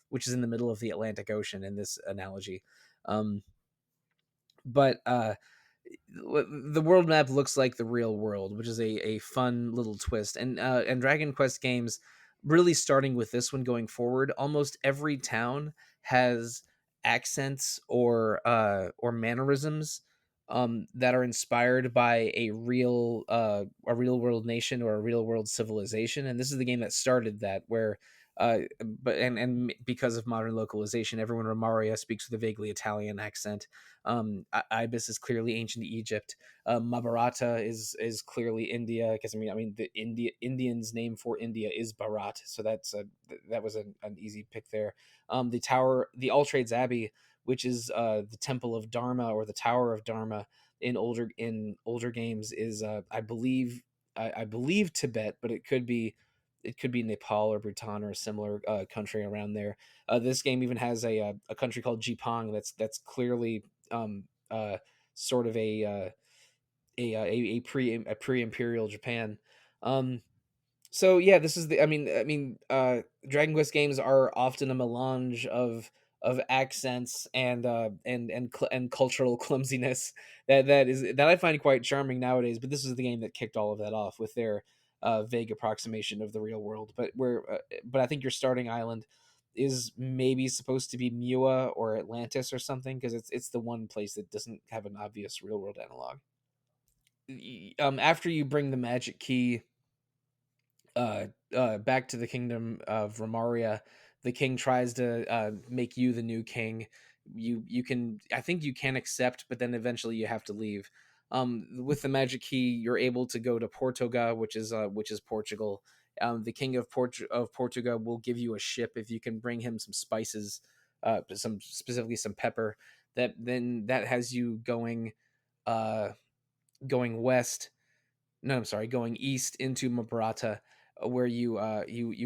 which is in the middle of the Atlantic Ocean in this analogy. Um, but the world map looks like the real world, which is a fun little twist. And Dragon Quest games, really starting with this one going forward, almost every town has accents or mannerisms that are inspired by a real world nation or a real world civilization. And this is the game that started that, where but because of modern localization, everyone in Romaria speaks with a vaguely Italian accent. Ibis is clearly ancient Egypt. Mahabharata is clearly India, because I mean the Indians' name for India is Bharat, so that was an easy pick there. The All Trades Abbey, which is the Temple of Dharma or the Tower of Dharma in older games, is I believe Tibet, but it could be it could be Nepal or Bhutan or a similar country around there. This game even has a country called Jipang that's clearly sort of a pre-imperial Japan. So yeah, this is the. Dragon Quest games are often a melange of accents and cultural clumsiness that I find quite charming nowadays. But this is the game that kicked all of that off with their vague approximation of the real world. But I think your starting island is maybe supposed to be Mua or Atlantis or something, because it's the one place that doesn't have an obvious real world analog. After you bring the magic key back to the kingdom of Ramaria, the king tries to make you the new king. You can, I think you can accept, but then eventually you have to leave. With the magic key, you're able to go to Portugal, which is Portugal. The king of Portugal will give you a ship if you can bring him some spices, specifically some pepper. That has you going west. No, I'm sorry, going east into Mabrata, where you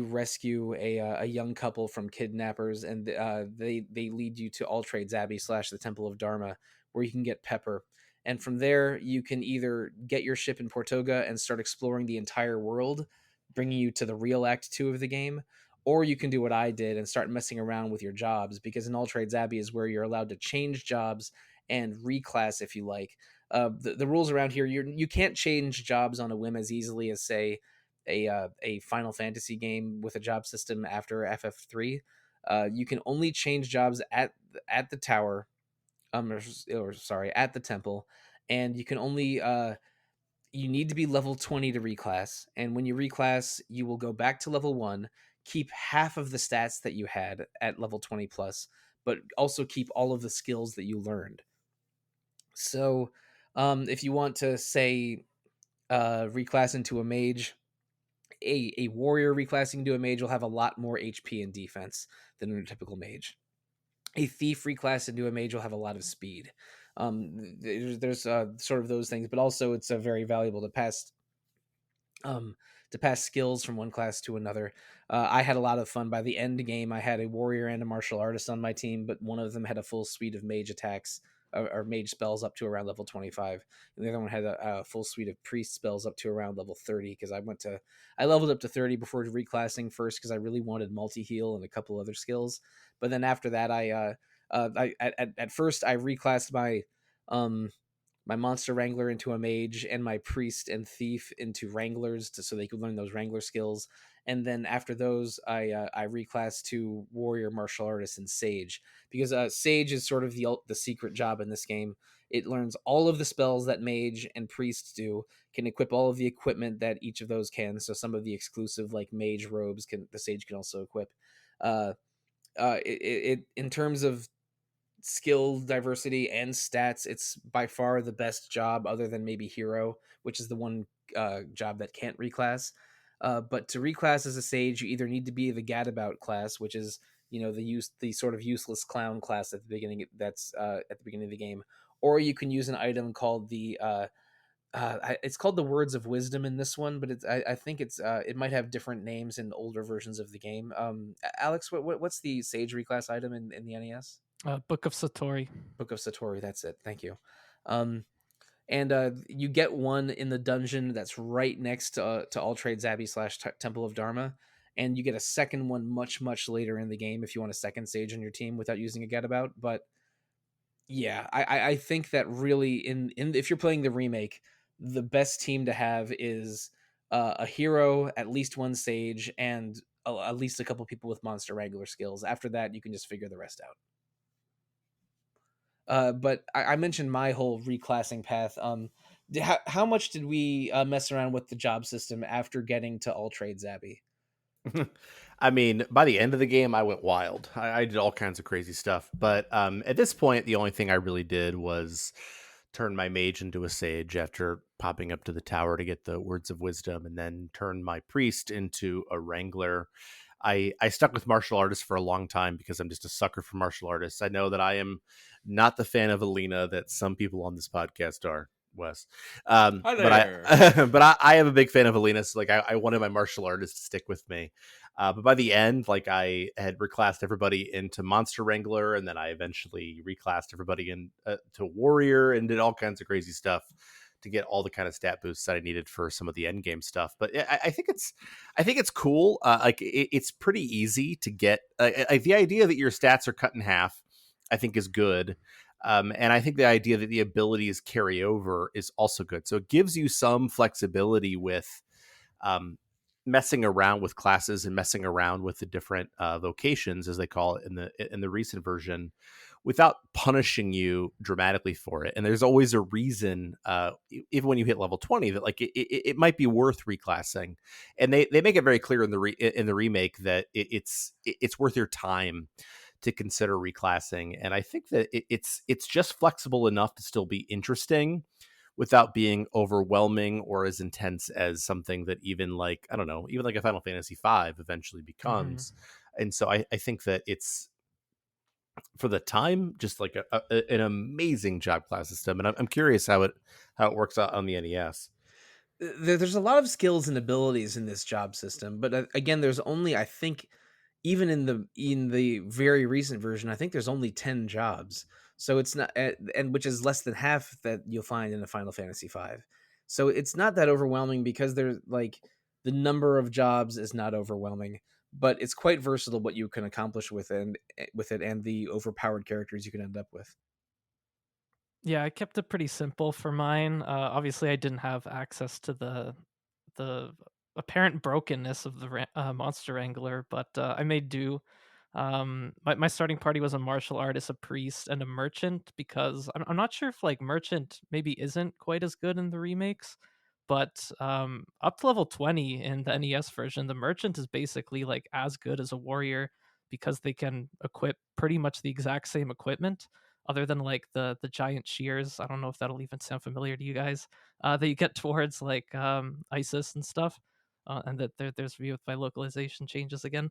rescue a young couple from kidnappers, and they lead you to All Trades Abbey / the Temple of Dharma, where you can get pepper. And from there, you can either get your ship in Portoga and start exploring the entire world, bringing you to the real Act 2 of the game, or you can do what I did and start messing around with your jobs, because in All Trades Abbey is where you're allowed to change jobs and reclass if you like. The rules around here, you can't change jobs on a whim as easily as, say, a Final Fantasy game with a job system after FF3. You can only change jobs at the tower, at the temple, and you can only you need to be level 20 to reclass. And when you reclass, you will go back to level 1, keep half of the stats that you had at level 20 plus, but also keep all of the skills that you learned. So if you want to, say, reclass into a mage, a warrior reclassing into a mage will have a lot more HP and defense than a typical mage. A thief reclass into a mage will have a lot of speed. There's sort of those things, but also it's very valuable to pass skills from one class to another. I had a lot of fun. By the end game, I had a warrior and a martial artist on my team, but one of them had a full suite of mage attacks or mage spells up to around level 25, and the other one had a full suite of priest spells up to around level 30, because I leveled up to 30 before reclassing first, because I really wanted multi-heal and a couple other skills. But then after that, at first I reclassed my monster wrangler into a mage, and my priest and thief into wranglers, so they could learn those wrangler skills. And then after those, I reclassed to warrior, martial artist, and sage, because sage is sort of the secret job in this game. It learns all of the spells that mage and priests do, can equip all of the equipment that each of those can. So some of the exclusive, like mage robes, the sage can also equip. It in terms of skill diversity and stats, it's by far the best job, other than maybe hero, which is the one job that can't reclass. But to reclass as a sage, you either need to be the gadabout class, which is the sort of useless clown class at the beginning. That's at the beginning of the game, or you can use an item called it's called the Words of Wisdom in this one, but I think it might have different names in older versions of the game. Alex, what's the sage reclass item in the NES? Book of Satori. Book of Satori, that's it. Thank you. And you get one in the dungeon that's right next to All Trades Abbey / Temple of Dharma, and you get a second one much later in the game if you want a second sage on your team without using a getabout. But yeah, I think that really in if you're playing the remake, the best team to have is a hero, at least one sage, and at least a couple people with monster wrangler skills. After that, you can just figure the rest out. But I mentioned my whole reclassing path. How much did we mess around with the job system after getting to All Trades Abbey? I mean, by the end of the game, I went wild. I did all kinds of crazy stuff. But at this point, the only thing I really did was turn my mage into a sage after popping up to the tower to get the Words of Wisdom, and then turn my priest into a wrangler. I stuck with martial artists for a long time because I'm just a sucker for martial artists. I know that I am not the fan of Alina that some people on this podcast are, Wes. Hi But there. I am a big fan of Alina's. Like I wanted my martial artist to stick with me. But by the end, like I had reclassed everybody into Monster Wrangler, and then I eventually reclassed everybody in to Warrior, and did all kinds of crazy stuff to get all the kind of stat boosts that I needed for some of the end game stuff. But I think it's cool. Like it's pretty easy to get. The idea that your stats are cut in half, I think, is good. And I think the idea that the abilities carry over is also good. So it gives you some flexibility with messing around with classes and messing around with the different vocations, as they call it in the recent version, without punishing you dramatically for it. And there's always a reason, even when you hit level 20, that like it might be worth reclassing. And they make it very clear in the remake that it's worth your time to consider reclassing. And I think that it's just flexible enough to still be interesting without being overwhelming or as intense as something that even like, I don't know, even like a Final Fantasy V eventually becomes. And so I think that it's, for the time, just like an amazing job class system. And I'm curious how it works out on the NES. There's a lot of skills and abilities in this job system, but again, there's only, I think, even in the very recent version, I think there's only 10 jobs. So it's not, and which is less than half that you'll find in a Final Fantasy V. So it's not that overwhelming because there's like the number of jobs is not overwhelming, but it's quite versatile what you can accomplish with it and the overpowered characters you can end up with. Yeah, I kept it pretty simple for mine. Obviously, I didn't have access to the apparent brokenness of the monster wrangler, but I made do. My starting party was a martial artist, a priest, and a merchant, because I'm not sure if like merchant maybe isn't quite as good in the remakes, but up to level 20 in the NES version, the merchant is basically like as good as a warrior because they can equip pretty much the exact same equipment, other than like the giant shears. I don't know if that'll even sound familiar to you guys. That you get towards like ISIS and stuff, and that there's view with my localization changes again.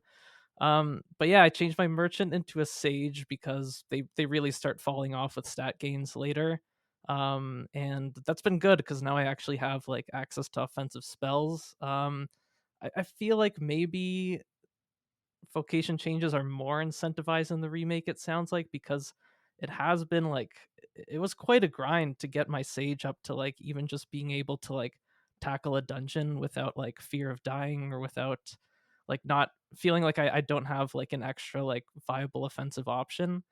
But yeah, I changed my merchant into a sage because they really start falling off with stat gains later. And that's been good because now I actually have like access to offensive spells. I feel like maybe vocation changes are more incentivized in the remake, it sounds like, because it has been like it was quite a grind to get my sage up to like even just being able to like tackle a dungeon without like fear of dying, or without like not feeling like I don't have like an extra like viable offensive option.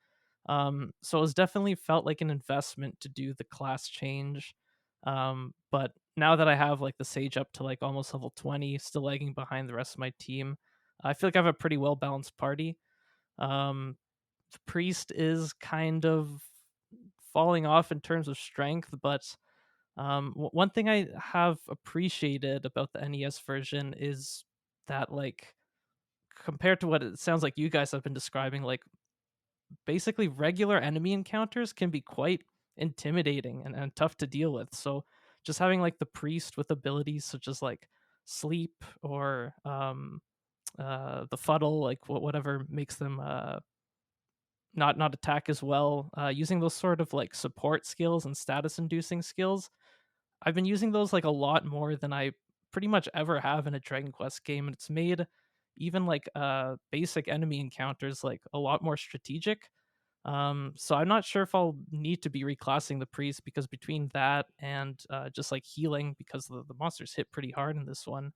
So it was definitely felt like an investment to do the class change. But now that I have like the sage up to like almost level 20, still lagging behind the rest of my team, I feel like I have a pretty well balanced party. The priest is kind of falling off in terms of strength, but one thing I have appreciated about the NES version is that, like, compared to what it sounds like you guys have been describing, like, basically regular enemy encounters can be quite intimidating and tough to deal with. So just having like the priest with abilities such as like sleep or the fuddle, like whatever makes them not attack as well, using those sort of like support skills and status inducing skills, I've been using those like a lot more than I pretty much ever have in a Dragon Quest game, and it's made even like basic enemy encounters like a lot more strategic. So I'm not sure if I'll need to be reclassing the priest, because between that and just like healing, because the monsters hit pretty hard in this one,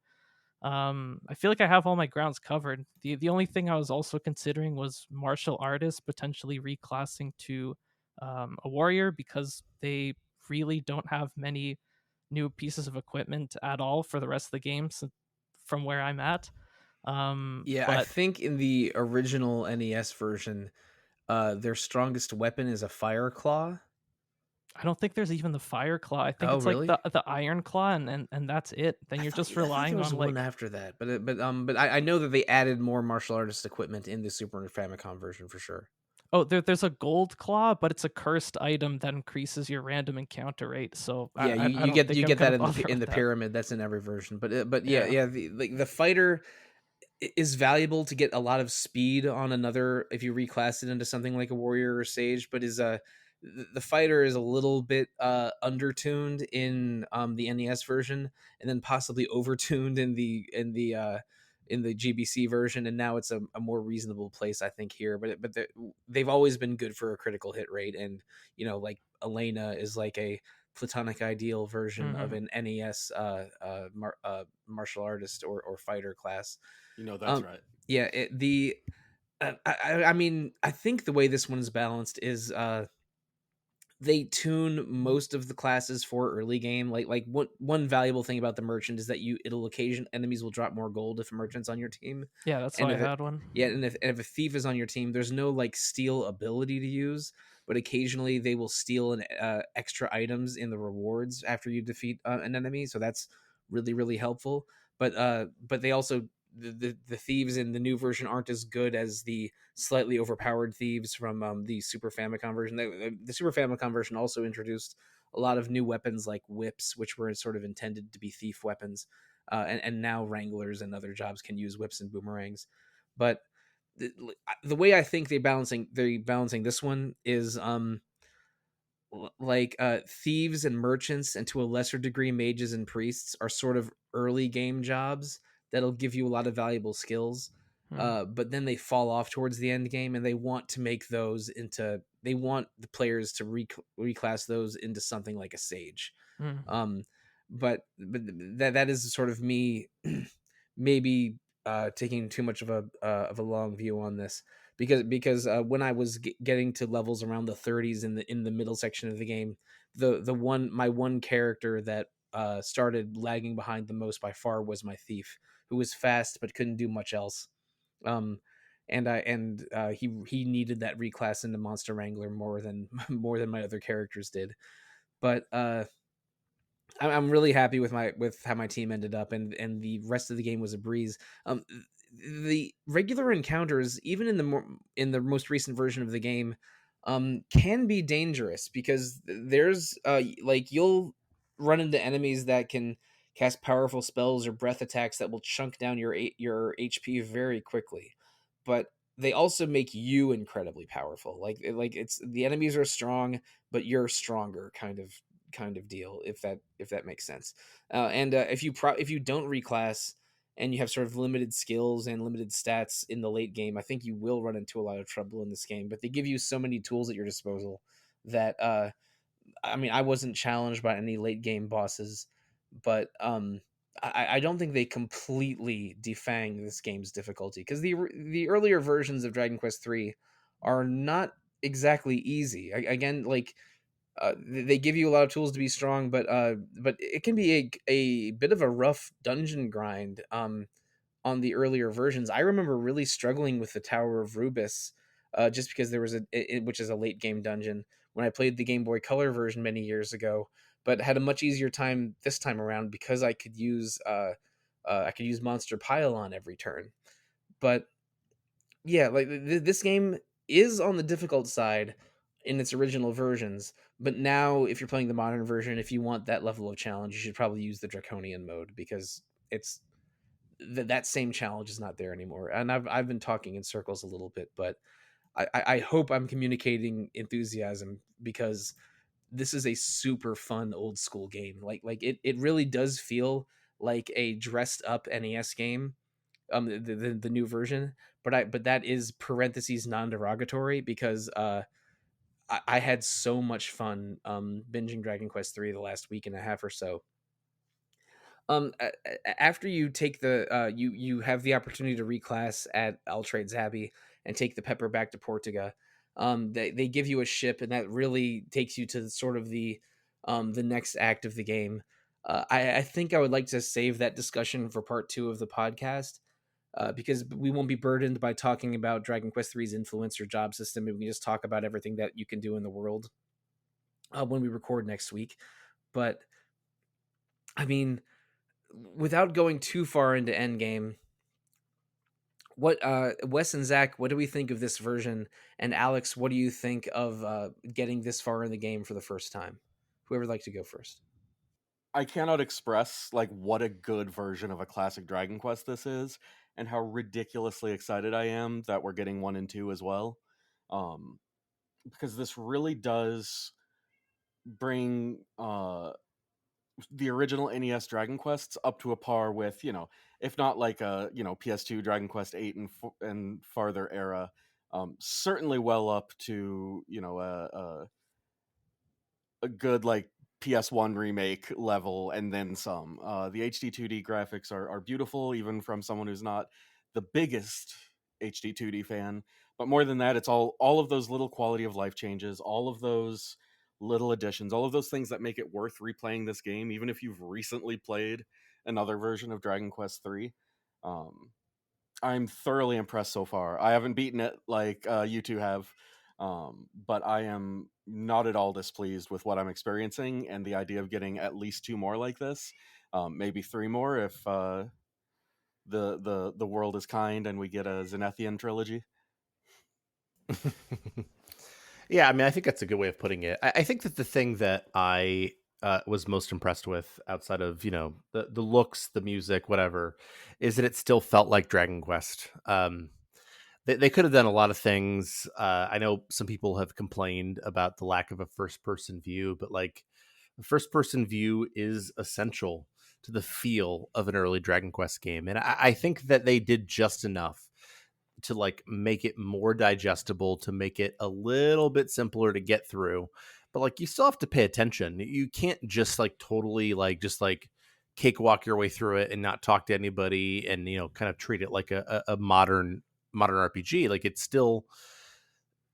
I feel like I have all my grounds covered. The only thing I was also considering was martial artist, potentially reclassing to a warrior, because they really don't have many new pieces of equipment at all for the rest of the game, from where I'm at. Yeah, I But think in the original NES version, their strongest weapon is a fire claw. I don't think there's even the fire claw. I think Oh, it's like really? the iron claw, and that's it. Then you're just I thought there relying was on one like, after that, but I know that they added more martial artist equipment in the Super Famicom version for sure. oh, there's a gold claw, but it's a cursed item that increases your random encounter rate. So Yeah, I you don't get think you I'm get gonna that bother in with the that. pyramid. That's in every version. But yeah, Yeah. yeah, the fighter is valuable to get a lot of speed on another if you reclass it into something like a warrior or sage, but is the fighter is a little bit undertuned in the NES version, and then possibly overtuned in the GBC version, and now it's a more reasonable place, I think, here. But they've always been good for a critical hit rate, and like Elena is like a platonic ideal version of an NES martial artist or fighter class. That's right. Yeah, I mean, I think the way this one's balanced is they tune most of the classes for early game. Like one valuable thing about the merchant is that enemies will drop more gold if a merchant's on your team. Yeah, that's And why I if it, had one. yeah, and if a thief is on your team, there's no like steal ability to use, but occasionally they will steal extra items in the rewards after you defeat an enemy. So that's really really helpful. But they also the thieves in the new version aren't as good as the slightly overpowered thieves from the Super Famicom version. The Super Famicom version also introduced a lot of new weapons like whips, which were sort of intended to be thief weapons, and now wranglers and other jobs can use whips and boomerangs. But the way I think they're balancing this one is like thieves and merchants, and to a lesser degree mages and priests, are sort of early game jobs that'll give you a lot of valuable skills. But then they fall off towards the end game, and they want the players to reclass those into something like a sage. But that is sort of me maybe taking too much of a long view on this, because when I was getting to levels around the 30s in the middle section of the game, my one character that started lagging behind the most by far was my thief, who was fast but couldn't do much else. He needed that reclass into Monster Wrangler more than my other characters did. But I'm really happy with how my team ended up, and the rest of the game was a breeze. The regular encounters, even in the most recent version of the game, can be dangerous, because there's like you'll run into enemies that can cast powerful spells or breath attacks that will chunk down your HP very quickly, but they also make you incredibly powerful. Like it's the enemies are strong, but you're stronger, kind of deal, if that makes sense. And if you don't reclass and you have sort of limited skills and limited stats in the late game, I think you will run into a lot of trouble in this game. But they give you so many tools at your disposal that I mean, I wasn't challenged by any late game bosses, but I don't think they completely defang this game's difficulty, because the earlier versions of Dragon Quest III are not exactly easy. Again, like they give you a lot of tools to be strong, but it can be a bit of a rough dungeon grind on the earlier versions. I remember really struggling with the Tower of Rubis, just because there was which is a late game dungeon, when I played the Game Boy Color version many years ago, but had a much easier time this time around because I could use Monster Pile-On every turn. But yeah, like this game is on the difficult side in its original versions, but now if you're playing the modern version, if you want that level of challenge, you should probably use the Draconian mode, because it's that same challenge is not there anymore. And I've been talking in circles a little bit, but I hope I'm communicating enthusiasm, because this is a super fun old school game. Like it really does feel like a dressed up NES game, the new version. But that is parentheses non-derogatory, because I had so much fun binging Dragon Quest 3 the last week and a half or so. After you take you have the opportunity to reclass at Altrade's Abbey and take the pepper back to Portuga. They give you a ship, and that really takes you to sort of the next act of the game. I think I would like to save that discussion for part 2 of the podcast, because we won't be burdened by talking about Dragon Quest III's influence or job system, and we can just talk about everything that you can do in the world when we record next week. But I mean, without going too far into Endgame, what Wes and Zach, what do we think of this version? And Alex, what do you think of getting this far in the game for the first time? Whoever would like to go first. I cannot express like what a good version of a classic Dragon Quest this is, and how ridiculously excited I am that we're getting 1 and 2 as well. Um, because this really does bring the original NES Dragon Quests up to a par with, if not like a, PS2 Dragon Quest 8 and farther era, certainly well up to, a good like PS1 remake level and then some. The HD 2D graphics are beautiful, even from someone who's not the biggest HD 2D fan. But more than that, it's all of those little quality of life changes, all of those little additions, all of those things that make it worth replaying this game, even if you've recently played another version of Dragon Quest 3. Um, I'm thoroughly impressed so far. I haven't beaten it like you two have, but I am not at all displeased with what I'm experiencing, and the idea of getting at least 2 more like this, maybe 3 more if the world is kind and we get a Zenithian trilogy. Yeah, I mean, I think that's a good way of putting it. I think that the thing that I was most impressed with, outside of the looks, the music, whatever, is that it still felt like Dragon Quest. They could have done a lot of things. I know some people have complained about the lack of a first person view, but like the first person view is essential to the feel of an early Dragon Quest game, and I think that they did just enough to like make it more digestible, to make it a little bit simpler to get through. But like you still have to pay attention. You can't just like totally like just like cakewalk your way through it and not talk to anybody, and kind of treat it like a modern RPG. Like it still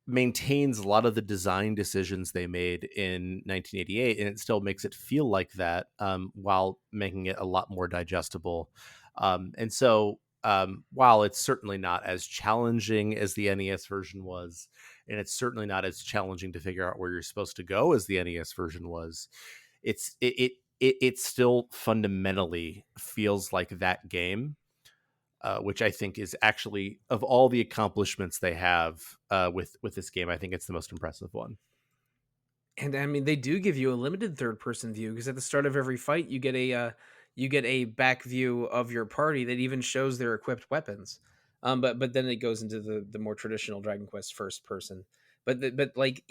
maintains a lot of the design decisions they made in 1988, and it still makes it feel like that, while making it a lot more digestible. And so while it's certainly not as challenging as the NES version was, and it's certainly not as challenging to figure out where you're supposed to go as the NES version was, it still fundamentally feels like that game, which I think is actually, of all the accomplishments they have with this game, I think it's the most impressive one. And I mean, they do give you a limited third person view, because at the start of every fight, you get a back view of your party that even shows their equipped weapons. But then it goes into the more traditional Dragon Quest first person. But like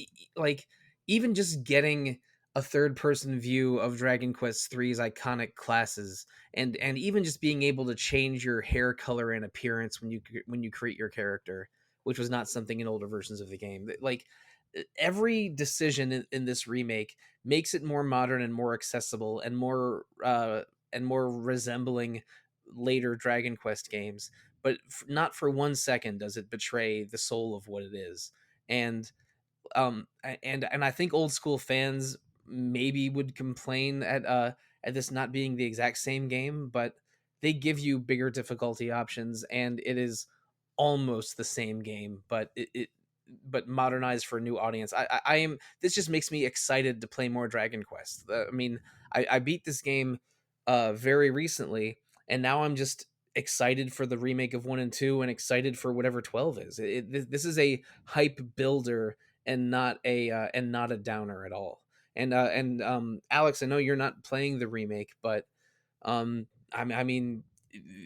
even just getting a third person view of Dragon Quest three's iconic classes, and even just being able to change your hair color and appearance when you create your character, which was not something in older versions of the game. Like every decision in this remake makes it more modern and more accessible and more resembling later Dragon Quest games. But not for 1 second does it betray the soul of what it is. And and I think old school fans maybe would complain at this not being the exact same game, but they give you bigger difficulty options, and it is almost the same game, but but modernized for a new audience. I am. This just makes me excited to play more Dragon Quest. I mean, I beat this game very recently, and now I'm just excited for the remake of 1 and 2, and excited for whatever 12 is. This is a hype builder, and not a downer at all. And Alex, I know you're not playing the remake, but I mean,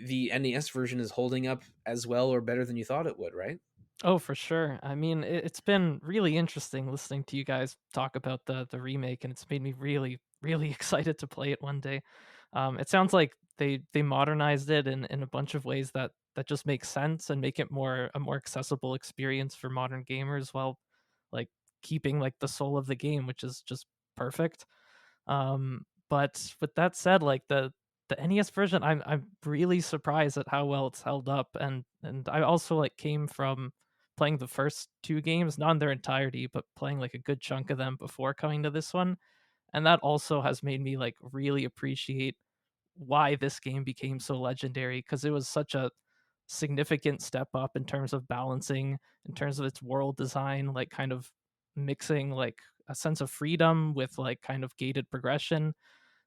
the NES version is holding up as well or better than you thought it would, right? Oh, for sure. I mean, it's been really interesting listening to you guys talk about the remake, and it's made me really, really excited to play it one day. It sounds like they modernized it in a bunch of ways that just make sense and make it a more accessible experience for modern gamers, while like keeping like the soul of the game, which is just perfect. But with that said, like the NES version, I'm really surprised at how well it's held up, and I also like came from playing the first two games, not in their entirety, but playing like a good chunk of them before coming to this one, and that also has made me like really appreciate why this game became so legendary, because it was such a significant step up in terms of balancing, in terms of its world design, like kind of mixing like a sense of freedom with like kind of gated progression.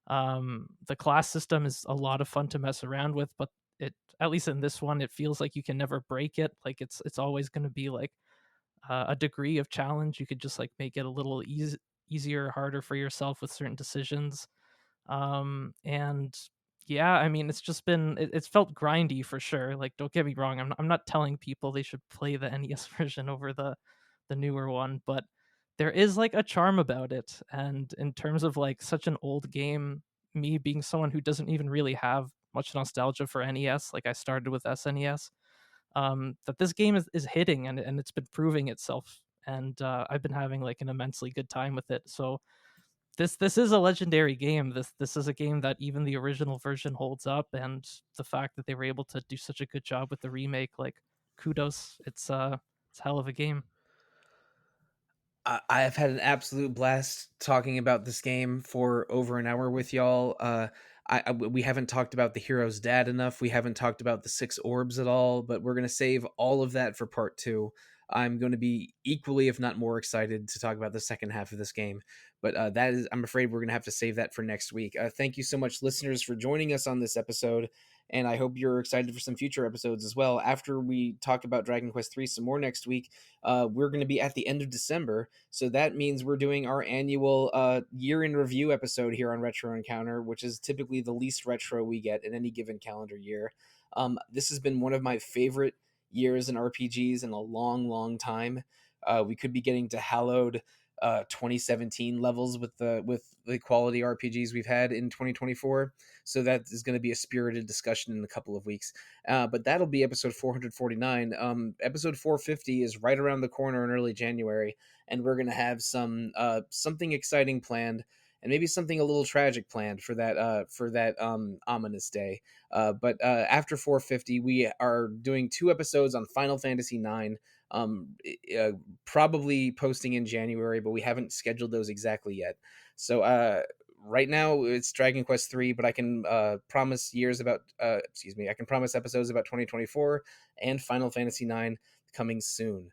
The class system is a lot of fun to mess around with, but it, at least in this one, it feels like you can never break it. Like it's always going to be like a degree of challenge. You could just like make it a little easier or harder for yourself with certain decisions. And yeah, I mean, it's just been it's felt grindy for sure. Like, don't get me wrong, I'm not telling people they should play the NES version over the the newer one, but there is like a charm about it. And in terms of like such an old game, me being someone who doesn't even really have much nostalgia for NES, like I started with SNES, that this game is hitting, and it's been proving itself. And I've been having like an immensely good time with it. So this is a legendary game. This is a game that even the original version holds up, and the fact that they were able to do such a good job with the remake, like kudos. It's a hell of a game. I have had an absolute blast talking about this game for over an hour with y'all. We haven't talked about the hero's dad enough. We haven't talked about the 6 orbs at all, but we're going to save all of that for part 2. I'm going to be equally, if not more, excited to talk about the second half of this game. But I'm afraid we're going to have to save that for next week. Thank you so much, listeners, for joining us on this episode. And I hope you're excited for some future episodes as well. After we talk about Dragon Quest III some more next week, we're going to be at the end of December. So that means we're doing our annual year in review episode here on Retro Encounter, which is typically the least retro we get in any given calendar year. This has been one of my favorite years in RPGs in a long, long time. We could be getting to hallowed 2017 levels with the quality RPGs we've had in 2024. So that is going to be a spirited discussion in a couple of weeks. But that'll be episode 449. Episode 450 is right around the corner in early January, and we're going to have something exciting planned, and maybe something a little tragic planned for that ominous day. But after 450, we are doing 2 episodes on Final Fantasy IX. Probably posting in January, but we haven't scheduled those exactly yet. So right now it's Dragon Quest 3, but I can promise I can promise episodes about 2024 and Final Fantasy 9 coming soon.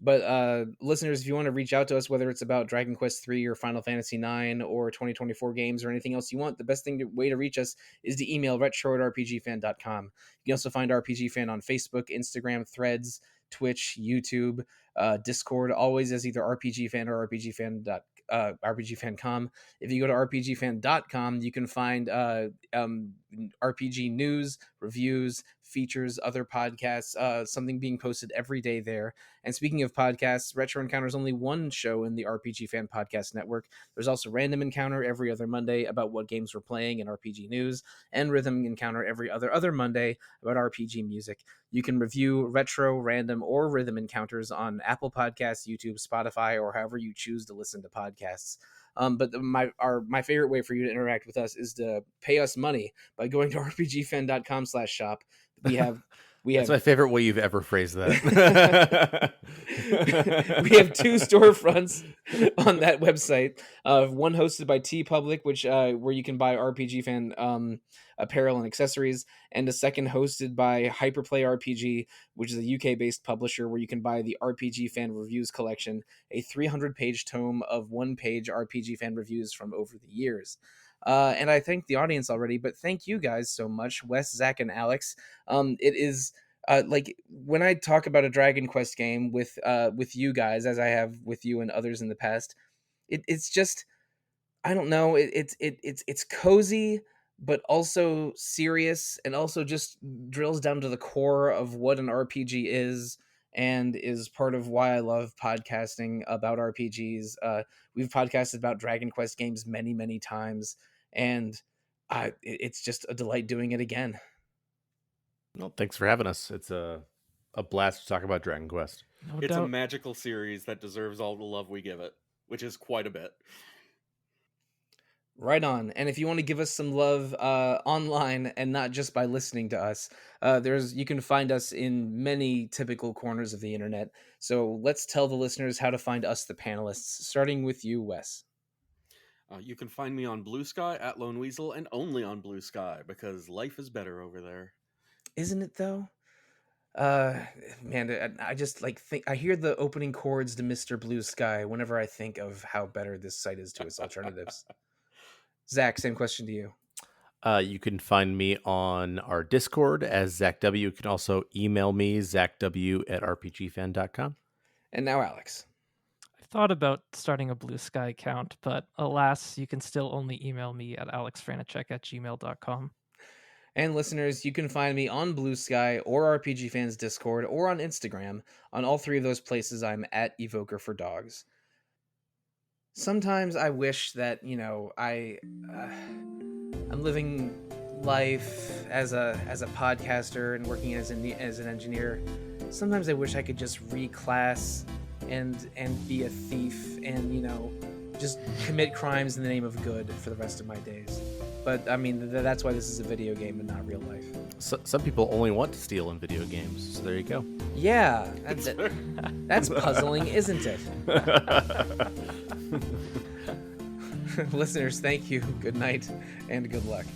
But listeners, if you want to reach out to us, whether it's about Dragon Quest 3 or Final Fantasy 9 or 2024 games or anything else you want, the best way to reach us is to email retro@rpgfan.com. You can also find RPG Fan on Facebook, Instagram, Threads, Twitch, YouTube, Discord, always as either RPG Fan or RPGFan.com. If you go to RPGFan.com, you can find RPG news, reviews, features, other podcasts, something being posted every day there. And speaking of podcasts, Retro Encounter is only one show in the RPG Fan Podcast Network. There's also Random Encounter every other Monday about what games we're playing and RPG news, and Rhythm Encounter every other Monday about RPG music. You can review Retro, Random, or Rhythm Encounters on Apple Podcasts, YouTube, Spotify, or however you choose to listen to podcasts. But my favorite way for you to interact with us is to pay us money by going to rpgfan.com/shop. We have That's my favorite way you've ever phrased that. We have 2 storefronts on that website. One hosted by TeePublic, which where you can buy RPG Fan apparel and accessories, and a second hosted by Hyperplay RPG, which is a UK-based publisher where you can buy the RPG Fan Reviews collection, a 300-page tome of one-page RPG Fan reviews from over the years. And I thank the audience already, but thank you guys so much, Wes, Zach, and Alex. It is like when I talk about a Dragon Quest game with you guys, as I have with you and others in the past, it's just, I don't know, it's cozy, but also serious, and also just drills down to the core of what an RPG is, and is part of why I love podcasting about RPGs. We've podcasted about Dragon Quest games many, many times, and it's just a delight doing it again. Well, thanks for having us. It's a blast to talk about Dragon Quest. No It's doubt. a magical series that deserves all the love we give it, which is quite a bit. Right on. And if you want to give us some love online and not just by listening to us, you can find us in many typical corners of the internet. So let's tell the listeners how to find us, the panelists, starting with you, Wes. You can find me on Blue Sky at Lone Weasel, and only on Blue Sky, because life is better over there. Isn't it though? Man, I just I hear the opening chords to Mr. Blue Sky whenever I think of how better this site is to its alternatives. Zach, same question to you. You can find me on our Discord as Zach W. You can also email me, zachw@rpgfan.com. And now Alex. I thought about starting a Blue Sky account, but alas, you can still only email me at alexfranachek@gmail.com. And listeners, you can find me on Blue Sky or RPG Fans Discord or on Instagram. On all three of those places, I'm at Evoker for Dogs. Sometimes I wish that, I'm living life as a podcaster and working as an engineer. Sometimes I wish I could just reclass and be a thief and, just commit crimes in the name of good for the rest of my days. But I mean, that's why this is a video game and not real life. So, some people only want to steal in video games, so there you go. Yeah, that's puzzling, isn't it? Listeners, thank you, good night, and good luck.